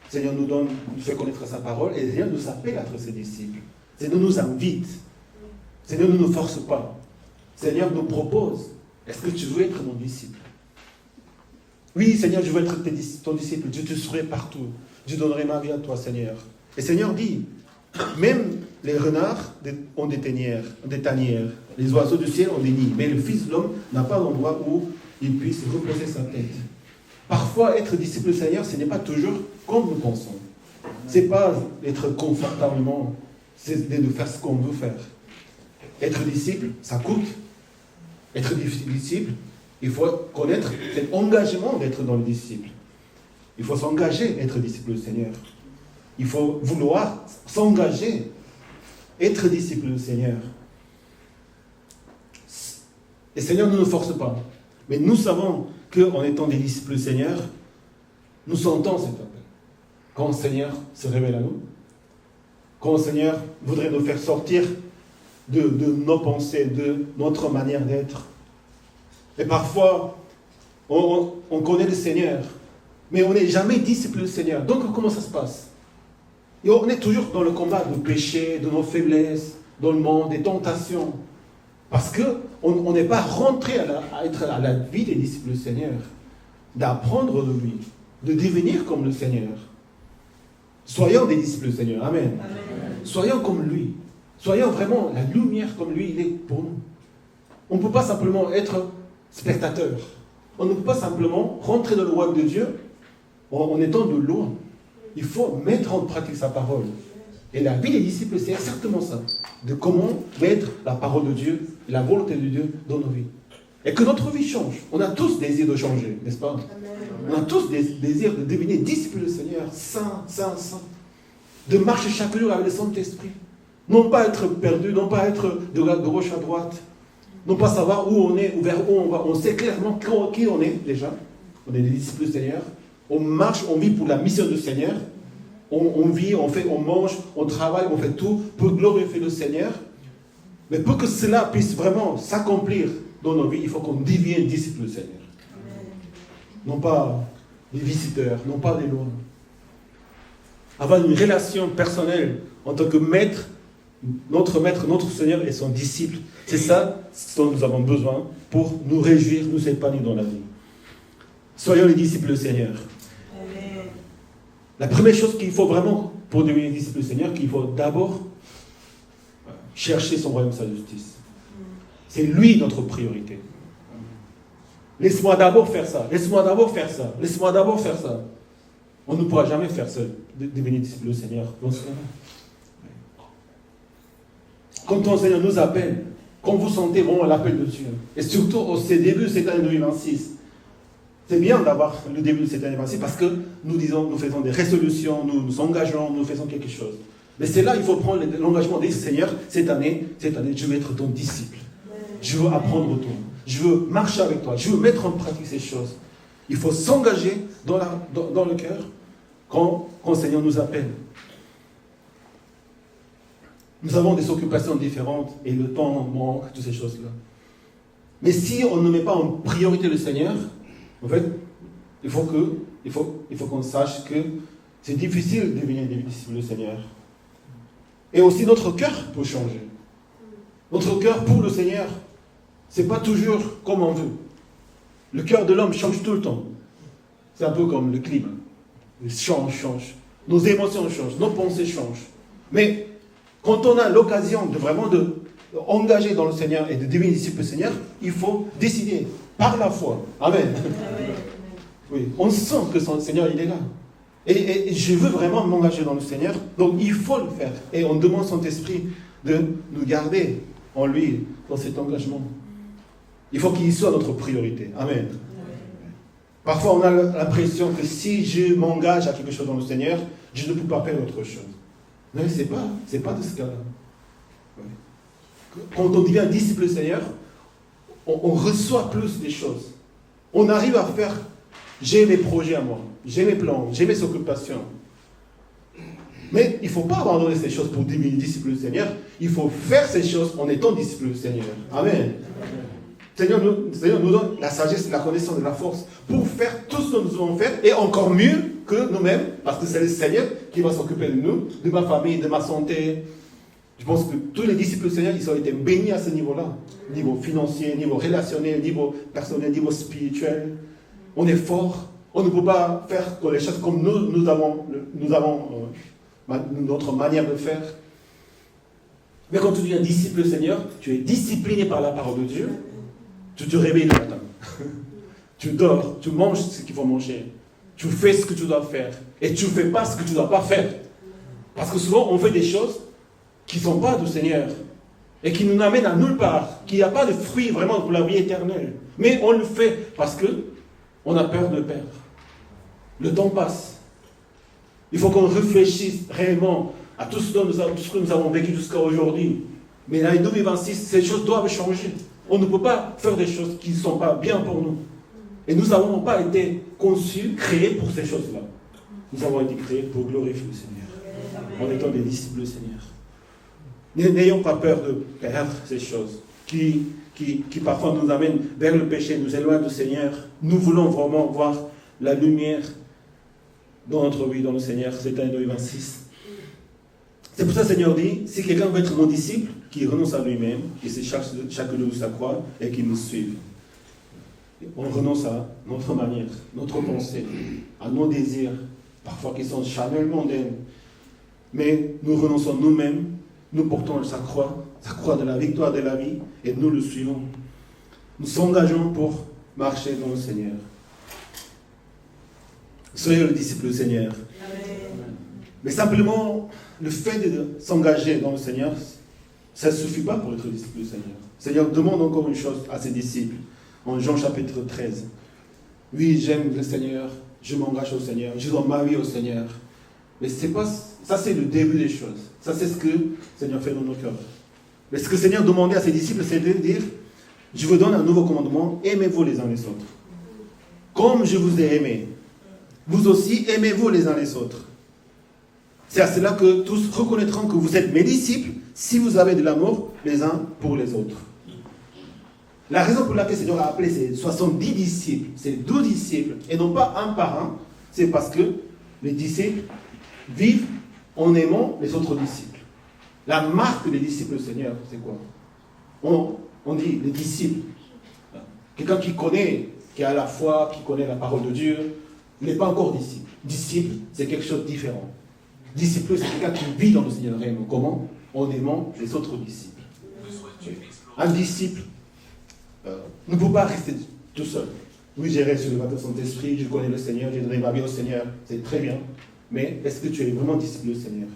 Seigneur nous fait connaître sa parole et Seigneur nous appelle à être ses disciples. Seigneur nous invite. Seigneur ne nous force pas. Seigneur nous propose. Est-ce que tu veux être mon disciple? Oui, Seigneur, je veux être ton disciple. Je te serai partout. Je donnerai ma vie à toi, Seigneur. Et Seigneur dit, même les renards ont des tanières. Les oiseaux du ciel ont des nids. Mais le Fils de l'homme n'a pas d'endroit où il puisse reposer sa tête. Parfois, être disciple du Seigneur, ce n'est pas toujours comme nous pensons. Ce n'est pas être confortablement, c'est de faire ce qu'on veut faire. Être disciple, ça coûte. Être disciple, il faut connaître cet engagement d'être dans le disciple. Il faut s'engager, être disciple du Seigneur. Il faut vouloir s'engager, être disciple du Seigneur. Et le Seigneur ne nous force pas. Mais nous savons qu'en étant des disciples du Seigneur, nous sentons cet appel. Quand le Seigneur se révèle à nous, quand le Seigneur voudrait nous faire sortir de nos pensées, de notre manière d'être. Et parfois, On connaît le Seigneur, mais on n'est jamais disciple du Seigneur. Donc comment ça se passe? Et on est toujours dans le combat du péché, de nos faiblesses, dans le monde, des tentations. Parce qu'on n'est pas rentré à être à la vie des disciples du Seigneur, d'apprendre de lui, de devenir comme le Seigneur. Soyons des disciples du Seigneur. Amen. Amen. Soyons comme lui. Soyons vraiment la lumière comme lui, il est pour nous. On ne peut pas simplement être spectateur. On ne peut pas simplement rentrer dans le royaume de Dieu en étant de loin. Il faut mettre en pratique sa parole. Et la vie des disciples, c'est exactement ça. De comment mettre la parole de Dieu, la volonté de Dieu dans nos vies. Et que notre vie change. On a tous désir de changer, n'est-ce pas? Amen. On a tous des désirs de devenir disciples du Seigneur, saints. De marcher chaque jour avec le Saint-Esprit. Non pas être perdu, non pas être de gauche à droite. Non pas savoir où on est, ou vers où on va. On sait clairement qui on est déjà. On est des disciples du Seigneur. On marche, on vit pour la mission du Seigneur. On vit, on mange, on travaille, on fait tout pour glorifier le Seigneur. Mais pour que cela puisse vraiment s'accomplir dans nos vies, il faut qu'on devienne disciples du Seigneur. Amen. Non pas des visiteurs, non pas des lois. Avoir une relation personnelle en tant que maître, notre Seigneur et son disciple. C'est ça dont nous avons besoin pour nous réjouir, nous épanouir dans la vie. Soyons les disciples du Seigneur. Amen. La première chose qu'il faut vraiment pour devenir disciple du Seigneur, qu'il faut d'abord chercher son royaume, sa justice. C'est lui notre priorité. Laisse-moi d'abord faire ça. On ne pourra jamais faire ça, devenir disciple du Seigneur. Quand ton Seigneur nous appelle, quand vous sentez vraiment l'appel de Dieu, et surtout au début de cette année 2026, c'est bien d'avoir le début de cette année 2026 parce que nous faisons des résolutions, nous nous engageons, nous faisons quelque chose. Mais c'est là il faut prendre l'engagement de dire Seigneur, cette année, je veux être ton disciple. Je veux apprendre de toi. Je veux marcher avec toi. Je veux mettre en pratique ces choses. Il faut s'engager dans le cœur quand le Seigneur nous appelle. Nous avons des occupations différentes et le temps manque, toutes ces choses-là. Mais si on ne met pas en priorité le Seigneur, en fait, il faut qu'on sache que c'est difficile de devenir des disciples du Seigneur. Et aussi notre cœur peut changer. Notre cœur pour le Seigneur, c'est pas toujours comme on veut. Le cœur de l'homme change tout le temps. C'est un peu comme le climat. Il change. Nos émotions changent, nos pensées changent. Mais quand on a l'occasion de vraiment engager dans le Seigneur et de devenir disciple du Seigneur, il faut décider par la foi. Amen. Oui, on sent que son Seigneur, il est là. Et je veux vraiment m'engager dans le Seigneur, donc il faut le faire. Et on demande son esprit de nous garder en lui, dans cet engagement. Il faut qu'il soit notre priorité. Amen. Parfois, on a l'impression que si je m'engage à quelque chose dans le Seigneur, je ne peux pas faire autre chose. Non, c'est pas de ce cas-là. Quand on devient disciple du Seigneur, on reçoit plus des choses. On arrive à faire, j'ai mes projets à moi, j'ai mes plans, j'ai mes occupations. Mais il ne faut pas abandonner ces choses pour devenir disciple du Seigneur. Il faut faire ces choses en étant disciple du Seigneur. Amen. Seigneur nous donne la sagesse, la connaissance et la force pour faire tout ce que nous devons faire et encore mieux que nous-mêmes, parce que c'est le Seigneur qui va s'occuper de nous, de ma famille, de ma santé. Je pense que tous les disciples du Seigneur, ils ont été bénis à ce niveau-là. Niveau financier, niveau relationnel, niveau personnel, niveau spirituel. On est fort. On ne peut pas faire les choses comme nous avons notre manière de faire. Mais quand tu deviens disciple du Seigneur, tu es discipliné par la parole de Dieu. Tu te réveilles le matin. Tu dors, tu manges ce qu'il faut manger. Tu fais ce que tu dois faire. Et tu ne fais pas ce que tu ne dois pas faire. Parce que souvent, on fait des choses qui ne sont pas du Seigneur. Et qui nous amènent à nulle part. Qu'il n'y a pas de fruit vraiment pour la vie éternelle. Mais on le fait parce qu'on a peur de perdre. Le temps passe. Il faut qu'on réfléchisse réellement à tout ce que nous avons vécu jusqu'à aujourd'hui. Mais l'année 2026, ces choses doivent changer. On ne peut pas faire des choses qui ne sont pas bien pour nous. Et nous n'avons pas été conçus, créés pour ces choses-là. Nous avons été créés pour glorifier le Seigneur. En étant des disciples du Seigneur. N'ayons pas peur de perdre ces choses qui qui parfois nous amènent vers le péché, nous éloignent du Seigneur. Nous voulons vraiment voir la lumière dans notre vie, dans le Seigneur. C'est 1 Corinthiens 26. C'est pour ça que le Seigneur dit, si quelqu'un veut être mon disciple, qu'il renonce à lui-même, qu'il se charge chaque jour de sa croix et qu'il me suive. On renonce à notre manière, notre pensée, à nos désirs, parfois qui sont charnellement mondains. Mais nous renonçons nous-mêmes, nous portons sa croix de la victoire de la vie, et nous le suivons. Nous nous engageons pour marcher dans le Seigneur. Soyez le disciple du Seigneur. Amen. Mais simplement, le fait de s'engager dans le Seigneur, ça ne suffit pas pour être disciple du Seigneur. Le Seigneur demande encore une chose à ses disciples, en Jean chapitre 13. Oui, j'aime le Seigneur, je m'engage au Seigneur, je donne ma vie au Seigneur. Mais c'est pas, ça c'est le début des choses. Ça c'est ce que le Seigneur fait dans nos cœurs. Mais ce que le Seigneur demandait à ses disciples, c'est de dire, je vous donne un nouveau commandement, aimez-vous les uns les autres. Comme je vous ai aimé, vous aussi aimez-vous les uns les autres. C'est à cela que tous reconnaîtront que vous êtes mes disciples si vous avez de l'amour les uns pour les autres. La raison pour laquelle le Seigneur a appelé ces 70 disciples, ces 12 disciples, et non pas un par un, c'est parce que les disciples vivent en aimant les autres disciples. La marque des disciples du Seigneur, c'est quoi? On dit les disciples. Quelqu'un qui connaît, qui a la foi, qui connaît la parole de Dieu, il n'est pas encore disciple. Disciple, c'est quelque chose de différent. Disciple, c'est quelqu'un qui vit dans le Seigneur réellement. Comment? En aimant les autres disciples. Un disciple ne peut pas rester tout seul. Oui, j'ai reçu le baptême de Saint-Esprit, je connais le Seigneur, j'ai donné ma vie au Seigneur, c'est très bien. Mais est-ce que tu es vraiment disciple du Seigneur?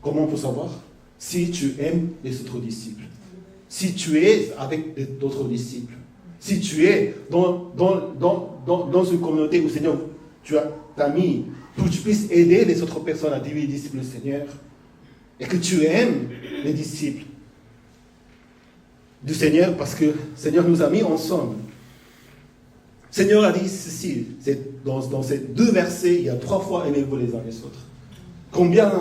Comment on peut savoir? Si tu aimes les autres disciples. Si tu es avec d'autres disciples. Si tu es dans une communauté où le Seigneur t'a mis pour que tu puisses aider les autres personnes à devenir disciples du Seigneur. Et que tu aimes les disciples du Seigneur parce que le Seigneur nous a mis ensemble. Le Seigneur a dit ceci, dans ces 2 versets, il y a 3 fois aimez-vous les uns les autres. Combien le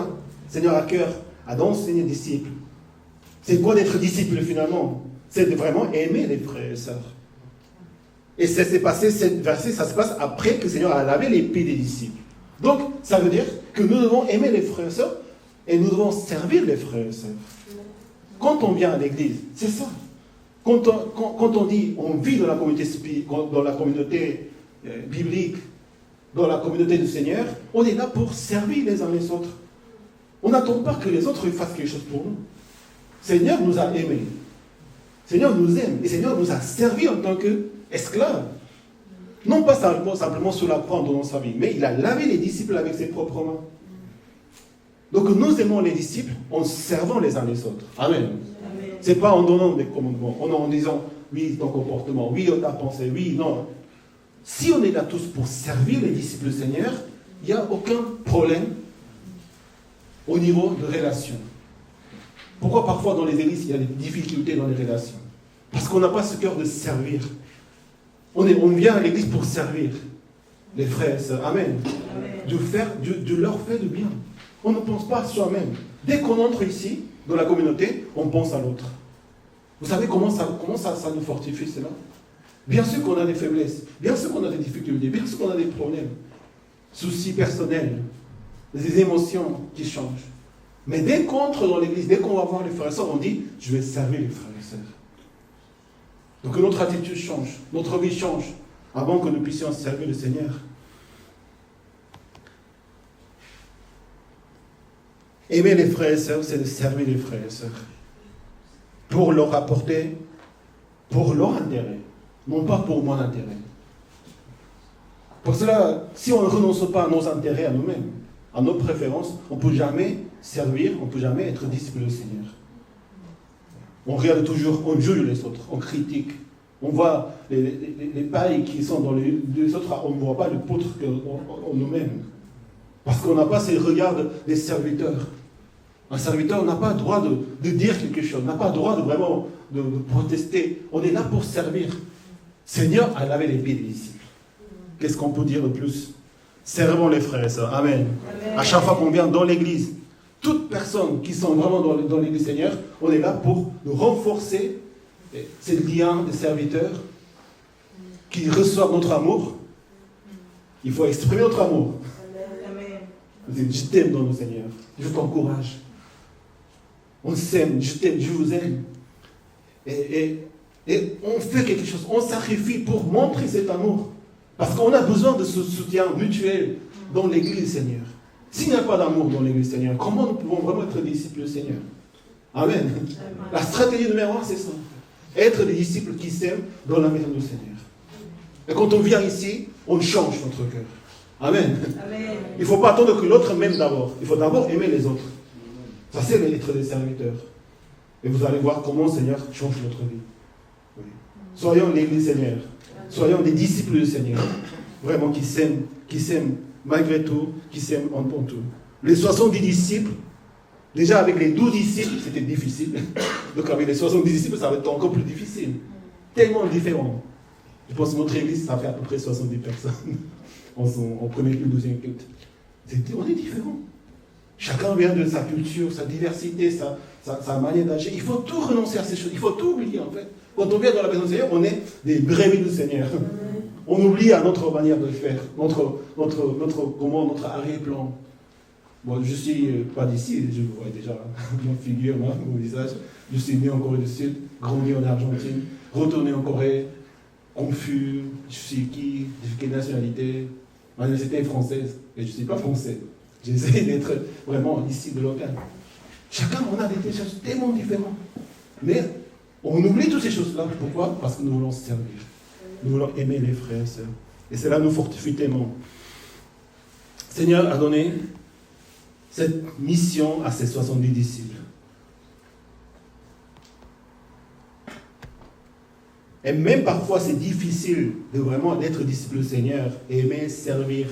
Seigneur a cœur à d'enseigner les disciples? C'est quoi d'être disciple finalement? C'est de vraiment aimer les frères et sœurs. Et ça s'est passé, cette verset, ça se passe après que le Seigneur a lavé les pieds des disciples. Donc, ça veut dire que nous devons aimer les frères et sœurs et nous devons servir les frères et sœurs. Quand on vient à l'église, c'est ça. Quand on dit on vit dans la communauté biblique, dans la communauté du Seigneur, on est là pour servir les uns les autres. On n'attend pas que les autres fassent quelque chose pour nous. Le Seigneur nous a aimés. Le Seigneur nous aime. Et le Seigneur nous a servi en tant qu'esclaves. Non pas simplement sur la croix en donnant sa vie, mais il a lavé les disciples avec ses propres mains. Donc nous aimons les disciples en servant les uns les autres. Amen. Ce n'est pas en donnant des commandements, en disant oui, ton comportement, oui, ta pensée, oui, non. Si on est là tous pour servir les disciples du Seigneur, il n'y a aucun problème au niveau de relation. Pourquoi parfois dans les églises il y a des difficultés dans les relations? Parce qu'on n'a pas ce cœur de servir. On vient à l'église pour servir les frères et sœurs. Amen. De leur faire du bien. On ne pense pas à soi-même. Dès qu'on entre ici, dans la communauté, on pense à l'autre. Vous savez comment ça nous fortifie cela? Bien sûr qu'on a des faiblesses, bien sûr qu'on a des difficultés, bien sûr qu'on a des problèmes, soucis personnels, des émotions qui changent. Mais dès qu'on entre dans l'église, dès qu'on va voir les frères et sœurs, on dit, je vais servir les frères et sœurs. Donc notre attitude change, notre vie change, avant que nous puissions servir le Seigneur. Aimer les frères et sœurs, c'est de servir les frères et sœurs. Pour leur apporter, pour leur intérêt, non pas pour mon intérêt. Pour cela, si on ne renonce pas à nos intérêts, à nous-mêmes, à nos préférences, on ne peut jamais servir, on ne peut jamais être disciple du Seigneur. On regarde toujours, on juge les autres, on critique. On voit les pailles qui sont dans les autres, on ne voit pas le poutre en nous-mêmes. Parce qu'on n'a pas ce regard des serviteurs. Un serviteur n'a pas le droit de dire quelque chose, n'a pas le droit de vraiment de protester. On est là pour servir. Seigneur a lavé les pieds des disciples. Qu'est-ce qu'on peut dire de plus? Servons les frères et sœurs. Amen. Amen. À chaque fois qu'on vient dans l'église, toutes personnes qui sont vraiment dans l'église Seigneur, on est là pour nous renforcer c'est le lien des serviteurs qui reçoivent notre amour. Il faut exprimer notre amour. Je t'aime dans le Seigneur. Je t'encourage. On s'aime, je t'aime, je vous aime. Et on fait quelque chose, on sacrifie pour montrer cet amour. Parce qu'on a besoin de ce soutien mutuel dans l'Église, Seigneur. S'il n'y a pas d'amour dans l'Église, Seigneur, comment nous pouvons vraiment être des disciples du Seigneur? Amen. La stratégie numéro 1, c'est ça. Être des disciples qui s'aiment dans la maison du Seigneur. Et quand on vient ici, on change notre cœur. Amen. Il ne faut pas attendre que l'autre m'aime d'abord. Il faut d'abord aimer les autres. Ça, c'est être des serviteurs. Et vous allez voir comment le Seigneur change notre vie. Oui. Soyons l'Église Seigneur. Soyons des disciples du Seigneur. Vraiment qui s'aiment malgré tout, qui s'aiment en tout. Les 70 disciples, déjà avec les 12 disciples, c'était difficile. Donc avec les 70 disciples, ça va être encore plus difficile. Tellement différent. Je pense que notre église, ça fait à peu près 70 personnes. On prenait le 12e culte. On est différents. Chacun vient de sa culture, sa diversité, sa manière d'agir. Il faut tout renoncer à ces choses. Il faut tout oublier en fait. Quand on vient dans la maison du Seigneur, on est des brebis du Seigneur. On oublie à notre manière de faire, notre arrière-plan. Bon, je ne suis pas d'ici, je vois déjà ma figure, mon visage. Je suis né en Corée du Sud, grandi en Argentine, retourné en Corée, confus, je suis qui, de quelle nationalité. Ma nationalité est française, et je ne suis pas français. J'essaie d'être vraiment ici de local. Chacun, on a des choses tellement différentes. Mais on oublie toutes ces choses-là. Pourquoi? Parce que nous voulons servir. Nous voulons aimer les frères et sœurs. Et cela nous fortifie tellement. Le Seigneur a donné cette mission à ses 70 disciples. Et même parfois, c'est difficile de vraiment être disciple du Seigneur, et aimer, servir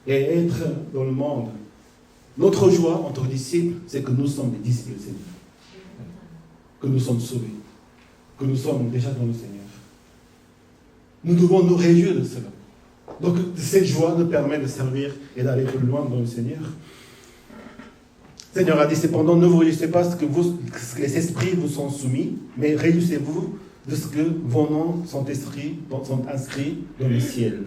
et être dans le monde. Notre joie en tant que disciples, c'est que nous sommes des disciples du Seigneur. Que nous sommes sauvés. Que nous sommes déjà dans le Seigneur. Nous devons nous réjouir de cela. Donc, cette joie nous permet de servir et d'aller plus loin dans le Seigneur. Le Seigneur a dit, cependant, ne vous réjouissez pas ce que les esprits vous sont soumis, mais réjouissez-vous de ce que vos noms sont inscrits dans le ciel.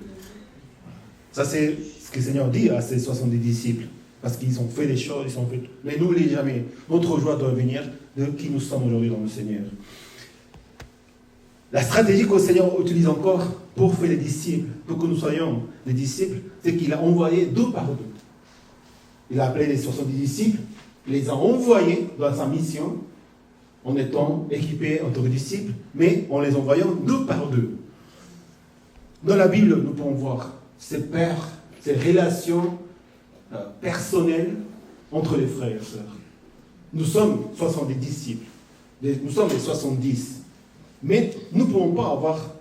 Ça, c'est ce que le Seigneur dit à ses 70 disciples. Parce qu'ils ont fait des choses, ils ont fait... Mais n'oubliez jamais, notre joie doit venir de qui nous sommes aujourd'hui dans le Seigneur. La stratégie que le Seigneur utilise encore pour faire les disciples, pour que nous soyons des disciples, c'est qu'il a envoyé 2 par 2. Il a appelé les 70 disciples, il les a envoyés dans sa mission, en étant équipés en tant que disciples, mais en les envoyant 2 par 2. Dans la Bible, nous pouvons voir ces pères, ces relations personnelles entre les frères et sœurs. Nous sommes 70 disciples, nous sommes les 70. Mais nous ne pouvons pas avoir,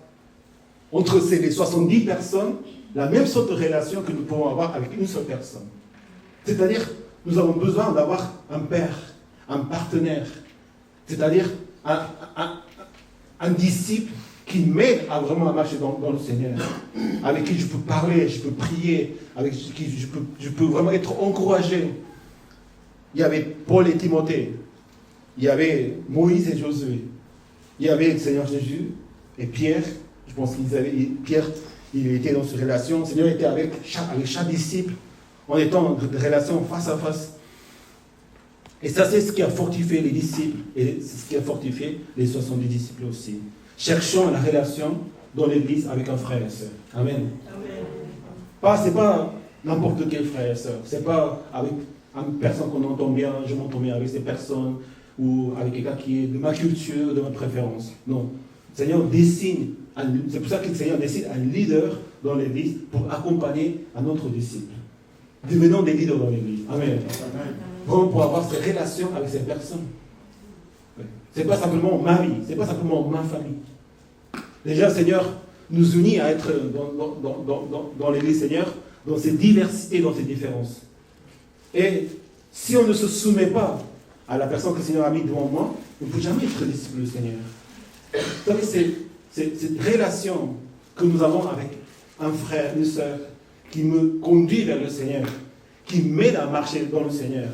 entre les 70 personnes, la même sorte de relation que nous pouvons avoir avec une seule personne. C'est-à-dire, nous avons besoin d'avoir un père, un partenaire, c'est-à-dire un disciple qui m'aide à vraiment marcher dans le Seigneur, avec qui je peux parler, je peux prier, avec qui je peux vraiment être encouragé. Il y avait Paul et Timothée, il y avait Moïse et Josué, il y avait le Seigneur Jésus et Pierre. Je pense Pierre, il était dans cette relation. Le Seigneur était avec chaque disciple, en étant en relation face à face. Et ça, c'est ce qui a fortifié les disciples, et c'est ce qui a fortifié les 70 disciples aussi. Cherchons la relation dans l'Église avec un frère et sœur. Amen. Ce n'est pas n'importe quel frère et sœur. Ce n'est pas avec une personne qu'on entend bien, je m'entends bien avec ces personnes, ou avec quelqu'un qui est de ma culture, de ma préférence. Non. Le Seigneur dessine, c'est pour ça que le Seigneur décide un leader dans l'Église pour accompagner un autre disciple. Devenons des leaders dans l'Église. Amen. Vraiment pour avoir ces relations avec ces personnes. Ce n'est pas simplement ma vie, ce n'est pas simplement ma famille. Déjà, le Seigneur nous unit à être dans l'Église, Seigneur, dans ces diversités, dans ces différences. Et si on ne se soumet pas à la personne que le Seigneur a mis devant moi, on ne peut jamais être disciple du Seigneur. Vous savez, c'est cette relation que nous avons avec un frère, une sœur, qui me conduit vers le Seigneur, qui m'aide à marcher dans le Seigneur,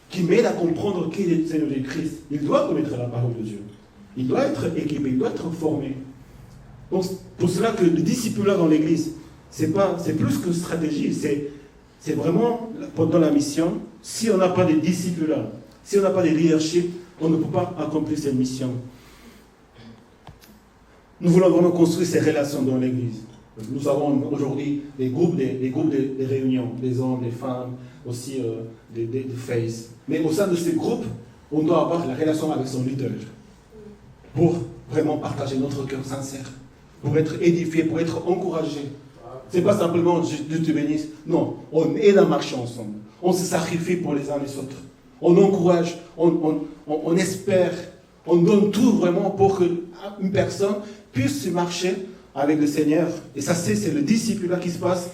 qui m'aide à comprendre qui est le Seigneur Jésus-Christ. Il doit connaître la parole de Dieu. il doit être équipé, il doit être formé. Donc, pour cela que le discipulat dans l'Église, c'est plus que stratégie, c'est vraiment pendant la mission. Si on n'a pas de discipulat, si on n'a pas de leadership, on ne peut pas accomplir cette mission. Nous voulons vraiment construire ces relations dans l'Église. Nous avons aujourd'hui des groupes de réunions, des hommes, des femmes, aussi des faces. Mais au sein de ces groupes, on doit avoir la relation avec son leader pour vraiment partager notre cœur sincère, pour être édifié, pour être encouragé. Ce n'est pas simplement Dieu te bénisse. Non, on aide à marcher ensemble. On se sacrifie pour les uns les autres. On encourage, on espère, on donne tout vraiment pour qu'une personne puisse marcher avec le Seigneur. Et ça, c'est le discipulat qui se passe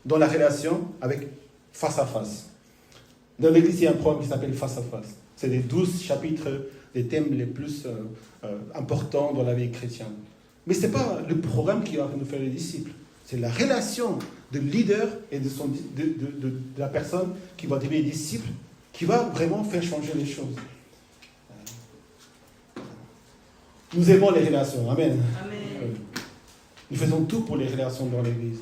dans la relation avec face à face. Dans l'Église, il y a un programme qui s'appelle Face à face. C'est les 12 chapitres des thèmes les plus importants dans la vie chrétienne. Mais ce n'est pas le programme qui va nous faire les disciples. C'est la relation de leader et de la personne qui va devenir disciple qui va vraiment faire changer les choses. Nous aimons les relations. Amen. Amen. Nous faisons tout pour les relations dans l'Église.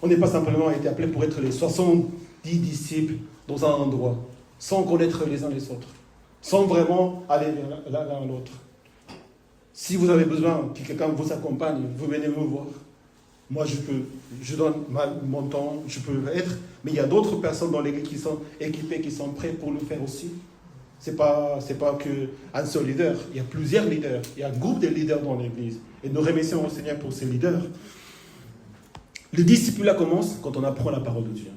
On n'est pas simplement été appelés pour être les 70 disciples dans un endroit, sans connaître les uns les autres, sans vraiment aller l'un à l'autre. Si vous avez besoin que quelqu'un vous accompagne, vous venez me voir. Moi, je donne mon temps, je peux être, mais il y a d'autres personnes dans l'Église qui sont équipées, qui sont prêtes pour le faire aussi. C'est pas qu'un seul leader, il y a plusieurs leaders, il y a un groupe de leaders dans l'Église. Et nous remercions au Seigneur pour ces leaders. Le discipulat commence quand on apprend la parole de Dieu.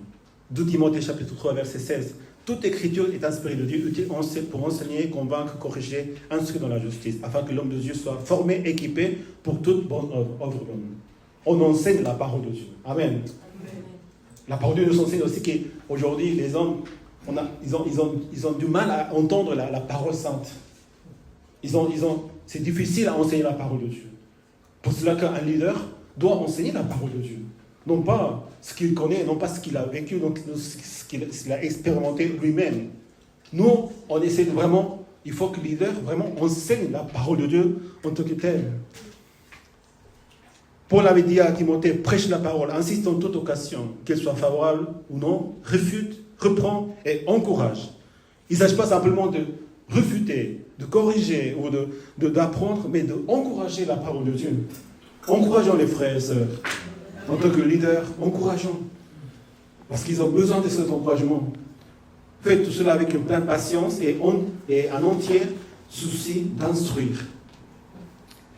2 Timothée chapitre 3, verset 16. Toute écriture est inspirée de Dieu, utile pour enseigner, convaincre, corriger, instruire dans la justice, afin que l'homme de Dieu soit formé, équipé pour toute bonne œuvre bonne. On enseigne la parole de Dieu. Amen. Amen. La parole de Dieu nous enseigne aussi qu'aujourd'hui, les hommes, ils ont du mal à entendre la parole sainte. C'est difficile à enseigner la parole de Dieu. Pour cela qu'un leader doit enseigner la parole de Dieu. Non pas ce qu'il connaît, non pas ce qu'il a vécu, donc ce qu'il a expérimenté lui-même. Nous, on essaie de vraiment, il faut que le leader vraiment enseigne la parole de Dieu en tant que tel. Paul avait dit à Timothée, prêche la parole, insiste en toute occasion, qu'elle soit favorable ou non, réfute, reprend et encourage. Il ne s'agit pas simplement de refuter, de corriger ou d'apprendre, mais d'encourager la parole de Dieu. Encourageons les frères et sœurs. En tant que leader, encourageons. Parce qu'ils ont besoin de cet encouragement. Faites tout cela avec une pleine patience et un entier souci d'instruire.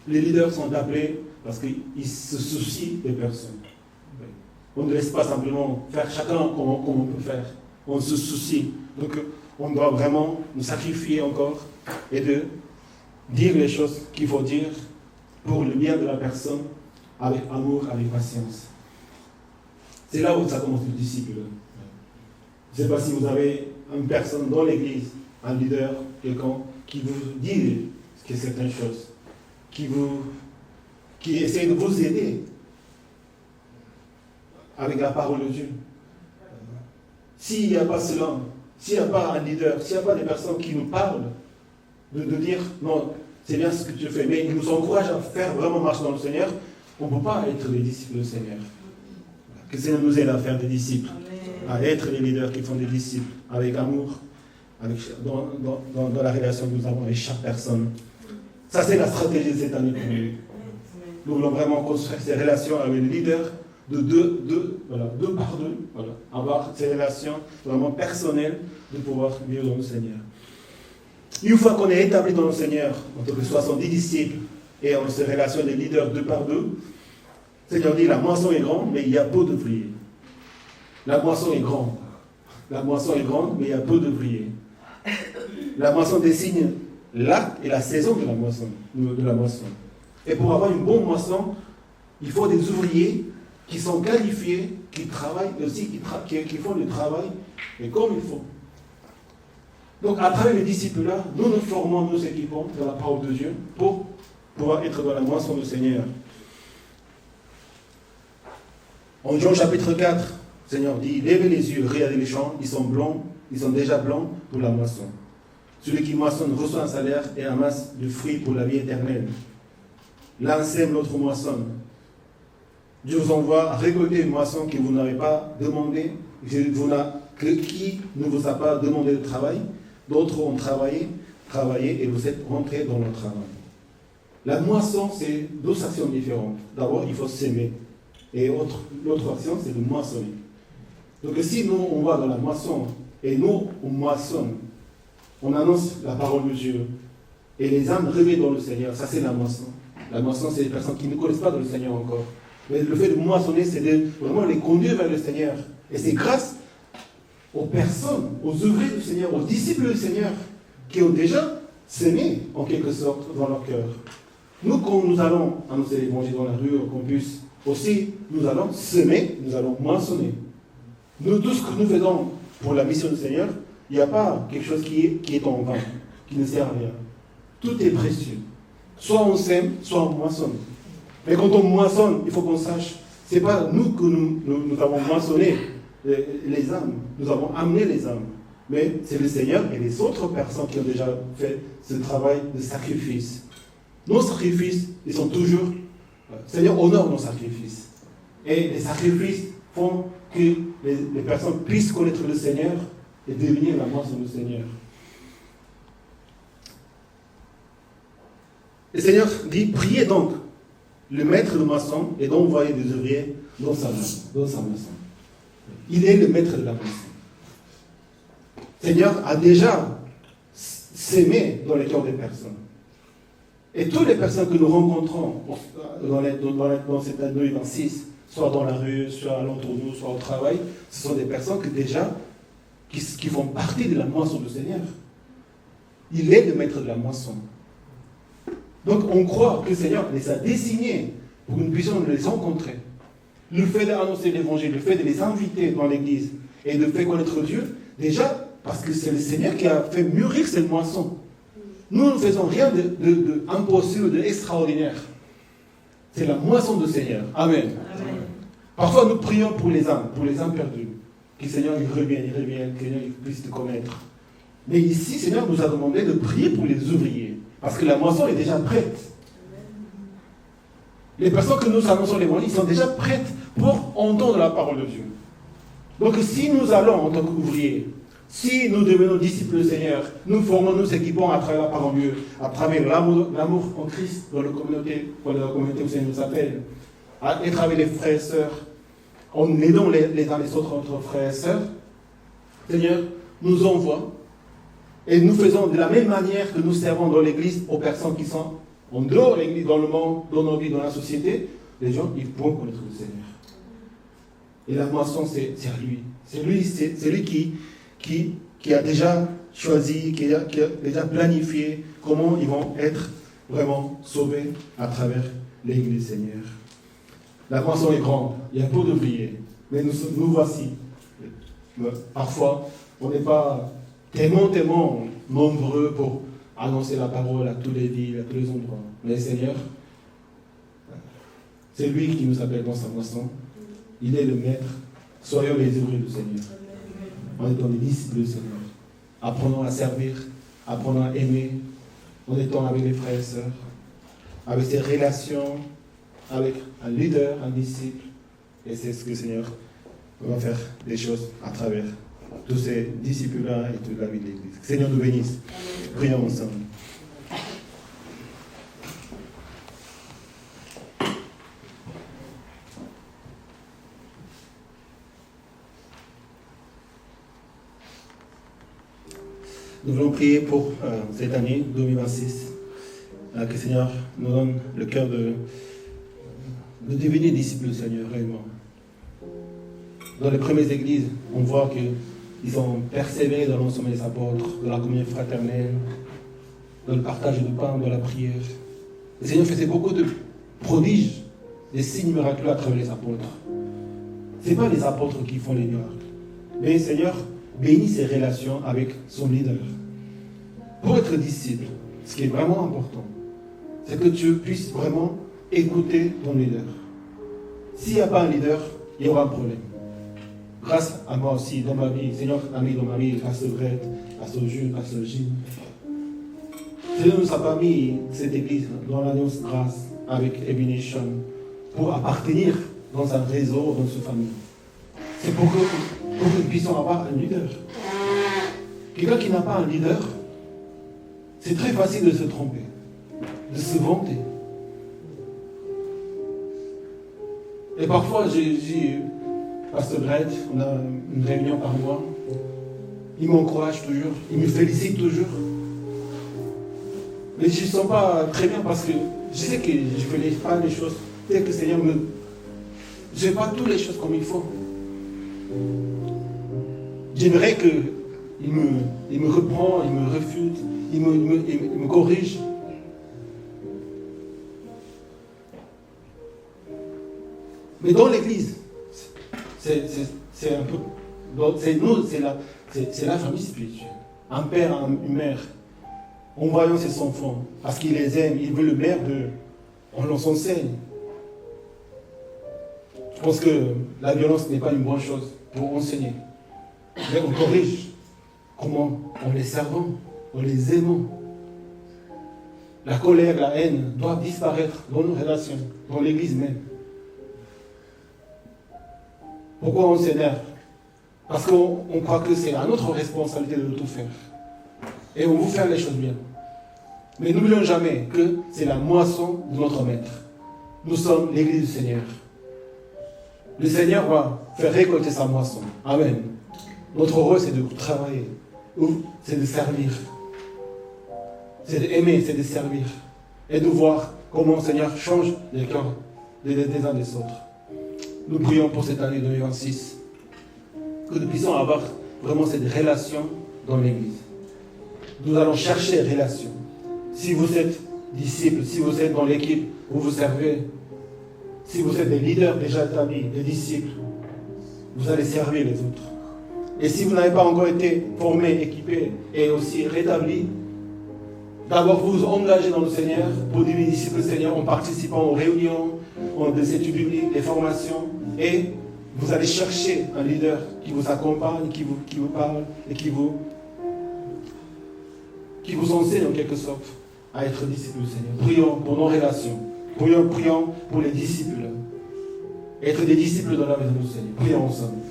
Les leaders sont appelés parce qu'ils se soucient des personnes. On ne laisse pas simplement faire chacun comme on peut faire. On se soucie. Donc, on doit vraiment nous sacrifier encore et de dire les choses qu'il faut dire pour le bien de la personne, avec amour, avec patience. C'est là où ça commence le disciple. Je ne sais pas si vous avez une personne dans l'église, un leader, quelqu'un qui vous dit certaines choses, qui essaie de vous aider avec la parole de Dieu. S'il n'y a pas cela, s'il n'y a pas un leader, s'il n'y a pas des personnes qui nous parlent, de dire non, c'est bien ce que tu fais, mais ils nous encouragent à faire vraiment marcher dans le Seigneur, on ne peut pas être des disciples du Seigneur. Que le Seigneur nous aide à faire des disciples, à être les leaders qui font des disciples, avec amour, dans la relation que nous avons avec chaque personne. Ça, c'est la stratégie de cette année pour nous. Nous voulons vraiment construire ces relations avec les leaders de deux par deux, voilà, avoir ces relations vraiment personnelles de pouvoir vivre dans le Seigneur. Une fois qu'on est établi dans le Seigneur, en tant que 70 disciples, et on se relationne des leaders 2 par 2, le Seigneur dit, la moisson est grande, mais il y a peu d'ouvriers. La moisson est grande. La moisson est grande, mais il y a peu d'ouvriers. La moisson désigne l'acte et la saison de la moisson. Et pour avoir une bonne moisson, il faut des ouvriers qui sont qualifiés, qui travaillent aussi, qui font le travail, et comme il faut. Donc, à travers les disciples-là, nous nous formons, nous équipons dans la parole de Dieu pour pouvoir être dans la moisson du Seigneur. En Jean chapitre 4, le Seigneur dit, levez les yeux, regardez les champs, ils sont blancs, ils sont déjà blancs pour la moisson. Celui qui moissonne reçoit un salaire et amasse du fruit pour la vie éternelle. L'un sème, l'autre moissonne. Dieu vous envoie à récolter une moisson que vous n'avez pas demandé, qui ne vous a pas demandé de travail. D'autres ont travaillé et vous êtes rentrés dans le travail. La moisson, c'est deux actions différentes. D'abord, il faut s'aimer. Et l'autre action, c'est de moissonner. Donc si nous, on va dans la moisson, et nous, on moissonne, on annonce la parole de Dieu, et les âmes réveillent dans le Seigneur, ça c'est la moisson. La moisson, c'est les personnes qui ne connaissent pas le Seigneur encore. Mais le fait de moissonner, c'est de vraiment les conduire vers le Seigneur. Et c'est grâce aux personnes, aux ouvriers du Seigneur, aux disciples du Seigneur, qui ont déjà sémé, en quelque sorte, dans leur cœur. Nous, quand nous allons annoncer l'évangile dans la rue, au campus, aussi, nous allons semer, nous allons moissonner. Nous, tout ce que nous faisons pour la mission du Seigneur, il n'y a pas quelque chose qui est en vain, qui ne sert à rien. Tout est précieux. Soit on sème, soit on moissonne. Mais quand on moissonne, il faut qu'on sache, ce n'est pas nous que nous avons moissonné les âmes, nous avons amené les âmes. Mais c'est le Seigneur et les autres personnes qui ont déjà fait ce travail de sacrifice. Nos sacrifices, ils sont toujours... Le Seigneur honore nos sacrifices. Et les sacrifices font que les personnes puissent connaître le Seigneur et devenir la moisson du Seigneur. Le Seigneur dit, priez donc le maître de moisson et d'envoyer des ouvriers dans sa maison. Il est le maître de la moisson. Le Seigneur a déjà sémé dans les cœurs des personnes. Et toutes les personnes que nous rencontrons dans cette année 2026, soit dans la rue, soit à l'entour de nous, soit au travail, ce sont des personnes qui font partie de la moisson du Seigneur. Il est le maître de la moisson. Donc on croit que le Seigneur les a désignés pour que nous puissions les rencontrer. Le fait d'annoncer l'évangile, le fait de les inviter dans l'église et de faire connaître Dieu, déjà parce que c'est le Seigneur qui a fait mûrir cette moisson. Nous ne faisons rien d'impossible, d'extraordinaire. C'est la moisson du Seigneur. Amen. Amen. Parfois nous prions pour les âmes perdues. Que le Seigneur y revienne, que le Seigneur puisse te connaître. Mais ici, le Seigneur nous a demandé de prier pour les ouvriers. Parce que la moisson est déjà prête. Les personnes que nous annonçons l'évangile sont déjà prêtes pour entendre la parole de Dieu. Donc si nous allons en tant qu'ouvriers, si nous devenons disciples du Seigneur, nous formons, nous équipons à travers la parole de Dieu, à travers l'amour en Christ dans la communauté où le Seigneur nous appelle, à être avec les frères et sœurs, en aidant les uns les autres entre frères et sœurs, le Seigneur nous envoie et nous faisons de la même manière que nous servons dans l'église aux personnes qui sont en dehors de l'église, dans le monde, dans nos vies, dans la société. Les gens, ils pourront connaître le Seigneur. Et la moisson, c'est lui. C'est lui qui a déjà choisi, qui a déjà planifié comment ils vont être vraiment sauvés à travers l'église du Seigneur. La moisson est grande, il y a peu d'ouvriers, mais nous voici. Parfois, on n'est pas tellement nombreux pour annoncer la parole à toutes les villes, à tous les endroits. Mais le Seigneur, c'est lui qui nous appelle dans sa moisson. Il est le maître. Soyons les ouvriers du Seigneur. En étant des disciples du Seigneur. Apprenons à servir, apprenons à aimer, en étant avec les frères et sœurs, avec ces relations, avec un leader, un disciple. Et c'est ce que le Seigneur va faire des choses à travers tous ces disciples-là et toute la vie de l'Église. Que le Seigneur nous bénisse. Prions ensemble. Nous voulons prier pour cette année 2026. Que le Seigneur nous donne le cœur de devenir disciples du Seigneur réellement. Dans les premières églises, on voit qu'ils ont persévéré dans l'enseignement des apôtres, dans la communion fraternelle, dans le partage du pain, dans la prière. Le Seigneur faisait beaucoup de prodiges, des signes miraculeux à travers les apôtres. Ce n'est pas les apôtres qui font les miracles. Mais le Seigneur bénit ses relations avec son leader. Pour être disciple, ce qui est vraiment important, c'est que tu puisses vraiment écouter ton leader. S'il n'y a pas un leader, il y aura un problème. Grâce à moi aussi, dans ma vie, le Seigneur a mis dans ma vie, grâce de Brett, Pasteur Jules, Pasteur Gilles. Dieu ne nous a pas mis cette église dans l'Alliance Grâce avec Ebenezer pour appartenir dans un réseau, dans une famille. C'est pour que nous puissions avoir un leader. Quelqu'un qui n'a pas un leader, c'est très facile de se tromper, de se vanter. Et parfois, j'ai Pasteur Brett, on a une réunion par mois. Il m'encourage toujours, il me félicite toujours. Mais je ne sens pas très bien parce que je sais que je ne fais pas les choses telles que le Seigneur me... Je ne fais pas toutes les choses comme il faut. J'aimerais qu'il me reprend, il me refute, il me corrige. Mais dans l'église, c'est un peu... C'est nous, c'est la famille spirituelle. Un père, une mère, en voyant ses enfants, parce qu'il les aime, il veut le meilleur d'eux, on leur enseigne. Je pense que la violence n'est pas une bonne chose pour enseigner. Mais on corrige. Comment? En les servant, en les aimant. La colère, la haine doivent disparaître dans nos relations, dans l'église même. Pourquoi on s'énerve? Parce qu'on croit que c'est à notre responsabilité de tout faire. Et on veut faire les choses bien. Mais n'oublions jamais que c'est la moisson de notre maître. Nous sommes l'église du Seigneur. Le Seigneur va faire récolter sa moisson. Amen. Notre rôle, c'est de travailler. C'est de servir. C'est d'aimer, c'est de servir. Et de voir comment le Seigneur change les cœurs des uns des autres. Nous prions pour cette année 2026. Que nous puissions avoir vraiment cette relation dans l'église. Nous allons chercher relation. Si vous êtes disciples, si vous êtes dans l'équipe où vous servez, si vous êtes des leaders déjà établis, des disciples, vous allez servir les autres. Et si vous n'avez pas encore été formés, équipés et aussi rétablis, d'abord vous engagez dans le Seigneur pour devenir disciples du Seigneur en participant aux réunions, des études bibliques, des formations, et vous allez chercher un leader qui vous accompagne, qui vous parle et qui vous enseigne en quelque sorte à être disciples du Seigneur. Prions pour nos relations. Prions pour les disciples. Être des disciples dans la maison du Seigneur. Prions ensemble.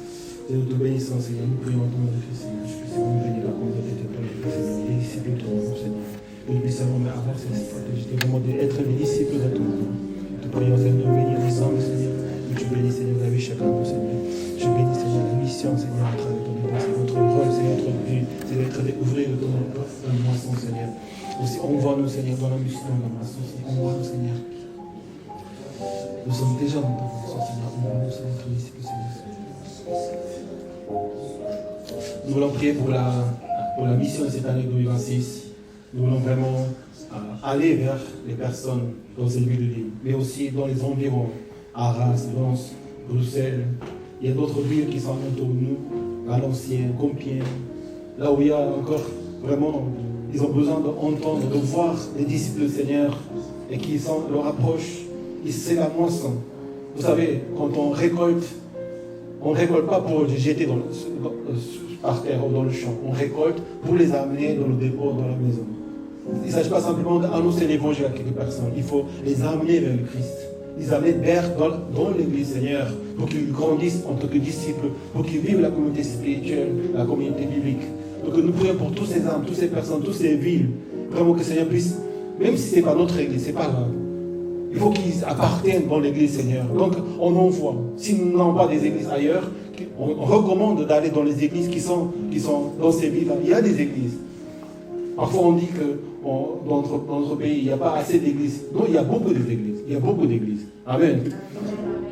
Seigneur, nous te bénissons, Seigneur. Nous prions en ton nom de Christ, Seigneur. Je puisse nous bénir la communauté de ton nom, Seigneur. Les disciples de ton nom, Seigneur. Que nous puissions avoir cette stratégie de vraiment d'être des disciples de ton nom. Nous te prions, Seigneur, de bénir ensemble, Seigneur. Que tu bénis, Seigneur, la vie chacun de nous, Seigneur. Je bénis, Seigneur, la mission, Seigneur, à travers ton nom. C'est notre rôle, c'est notre but. C'est d'être des ouvriers de ton nom, dans la moisson, Seigneur. Aussi, envoie-nous, Seigneur, dans la mission, dans la moisson. Envoie-nous, Seigneur. Nous sommes déjà dans ta moisson, Seigneur. Envoie-nous, Seigneur, être disciples, Seigneur. Nous voulons prier pour la mission de cette année 2026. Nous voulons vraiment aller vers les personnes dans ces lieux de vie, mais aussi dans les environs, Arras, Lens, Bruxelles. Il y a d'autres villes qui sont autour de nous, Valenciennes, Compiègne, là où il y a encore vraiment, ils ont besoin d'entendre, de voir les disciples du Seigneur et qui sont leur approche. C'est la moisson. Vous savez, quand on récolte pas pour les jeter par terre ou dans le champ. On récolte pour les amener dans le dépôt, dans la maison. Il ne s'agit pas simplement d'annoncer l'évangile à quelques personnes. Il faut les amener vers le Christ. Les amener vers dans l'église, Seigneur, pour qu'ils grandissent en tant que disciples, pour qu'ils vivent la communauté spirituelle, la communauté biblique. Donc nous prions pour tous ces âmes, toutes ces personnes, toutes ces villes. Vraiment que le Seigneur puisse, même si ce n'est pas notre église, ce n'est pas grave. Il faut qu'ils appartiennent dans l'église, Seigneur. Donc, on envoie. Si nous n'avons pas des églises ailleurs, on recommande d'aller dans les églises qui sont dans ces villes-là. Il y a des églises. Parfois, on dit que dans notre pays, il n'y a pas assez d'églises. Non, il y a beaucoup d'églises. Il y a beaucoup d'églises. Amen.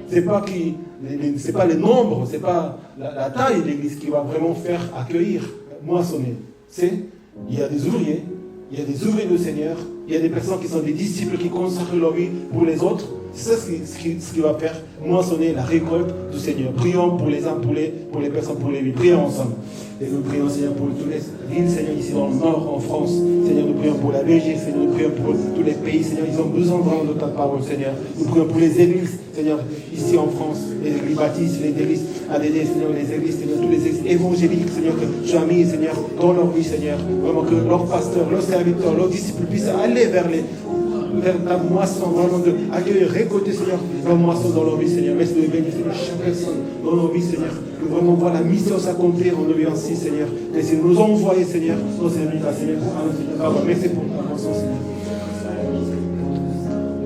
C'est pas les nombres, c'est pas la taille de l'église qui va vraiment faire accueillir, moissonner. Il y a des ouvriers. Il y a des ouvriers du Seigneur, il y a des personnes qui sont des disciples qui consacrent leur vie pour les autres, C'est ça ce qui va faire moissonner la récolte du Seigneur. Prions pour les âmes, pour les personnes, pour les vies. Prions ensemble. Et nous prions, Seigneur, pour toutes les villes, Seigneur, ici dans le nord, en France. Seigneur, nous prions pour la Belgique, Seigneur, nous prions pour tous les pays, Seigneur. Ils ont besoin vraiment de ta parole, Seigneur. Nous prions pour les églises, Seigneur, ici en France, les églises baptistes, les églises ADD, Seigneur, les églises, Seigneur, tous les églises évangéliques, Seigneur, que tu as mis, Seigneur, dans leur vie, Seigneur. Vraiment que leurs pasteurs, leurs serviteurs, leurs disciples puissent aller vers ta moisson, vraiment de accueillir, récolter, Seigneur, la moisson dans leur vie, Seigneur. Merci de bénir, Seigneur, chaque personne dans nos vies, Seigneur. Nous vraiment voir la mission s'accomplir en nos vies ainsi, Seigneur. Merci de nous envoyer, Seigneur, dans ces vies, Seigneur. Merci pour ta moisson, Seigneur.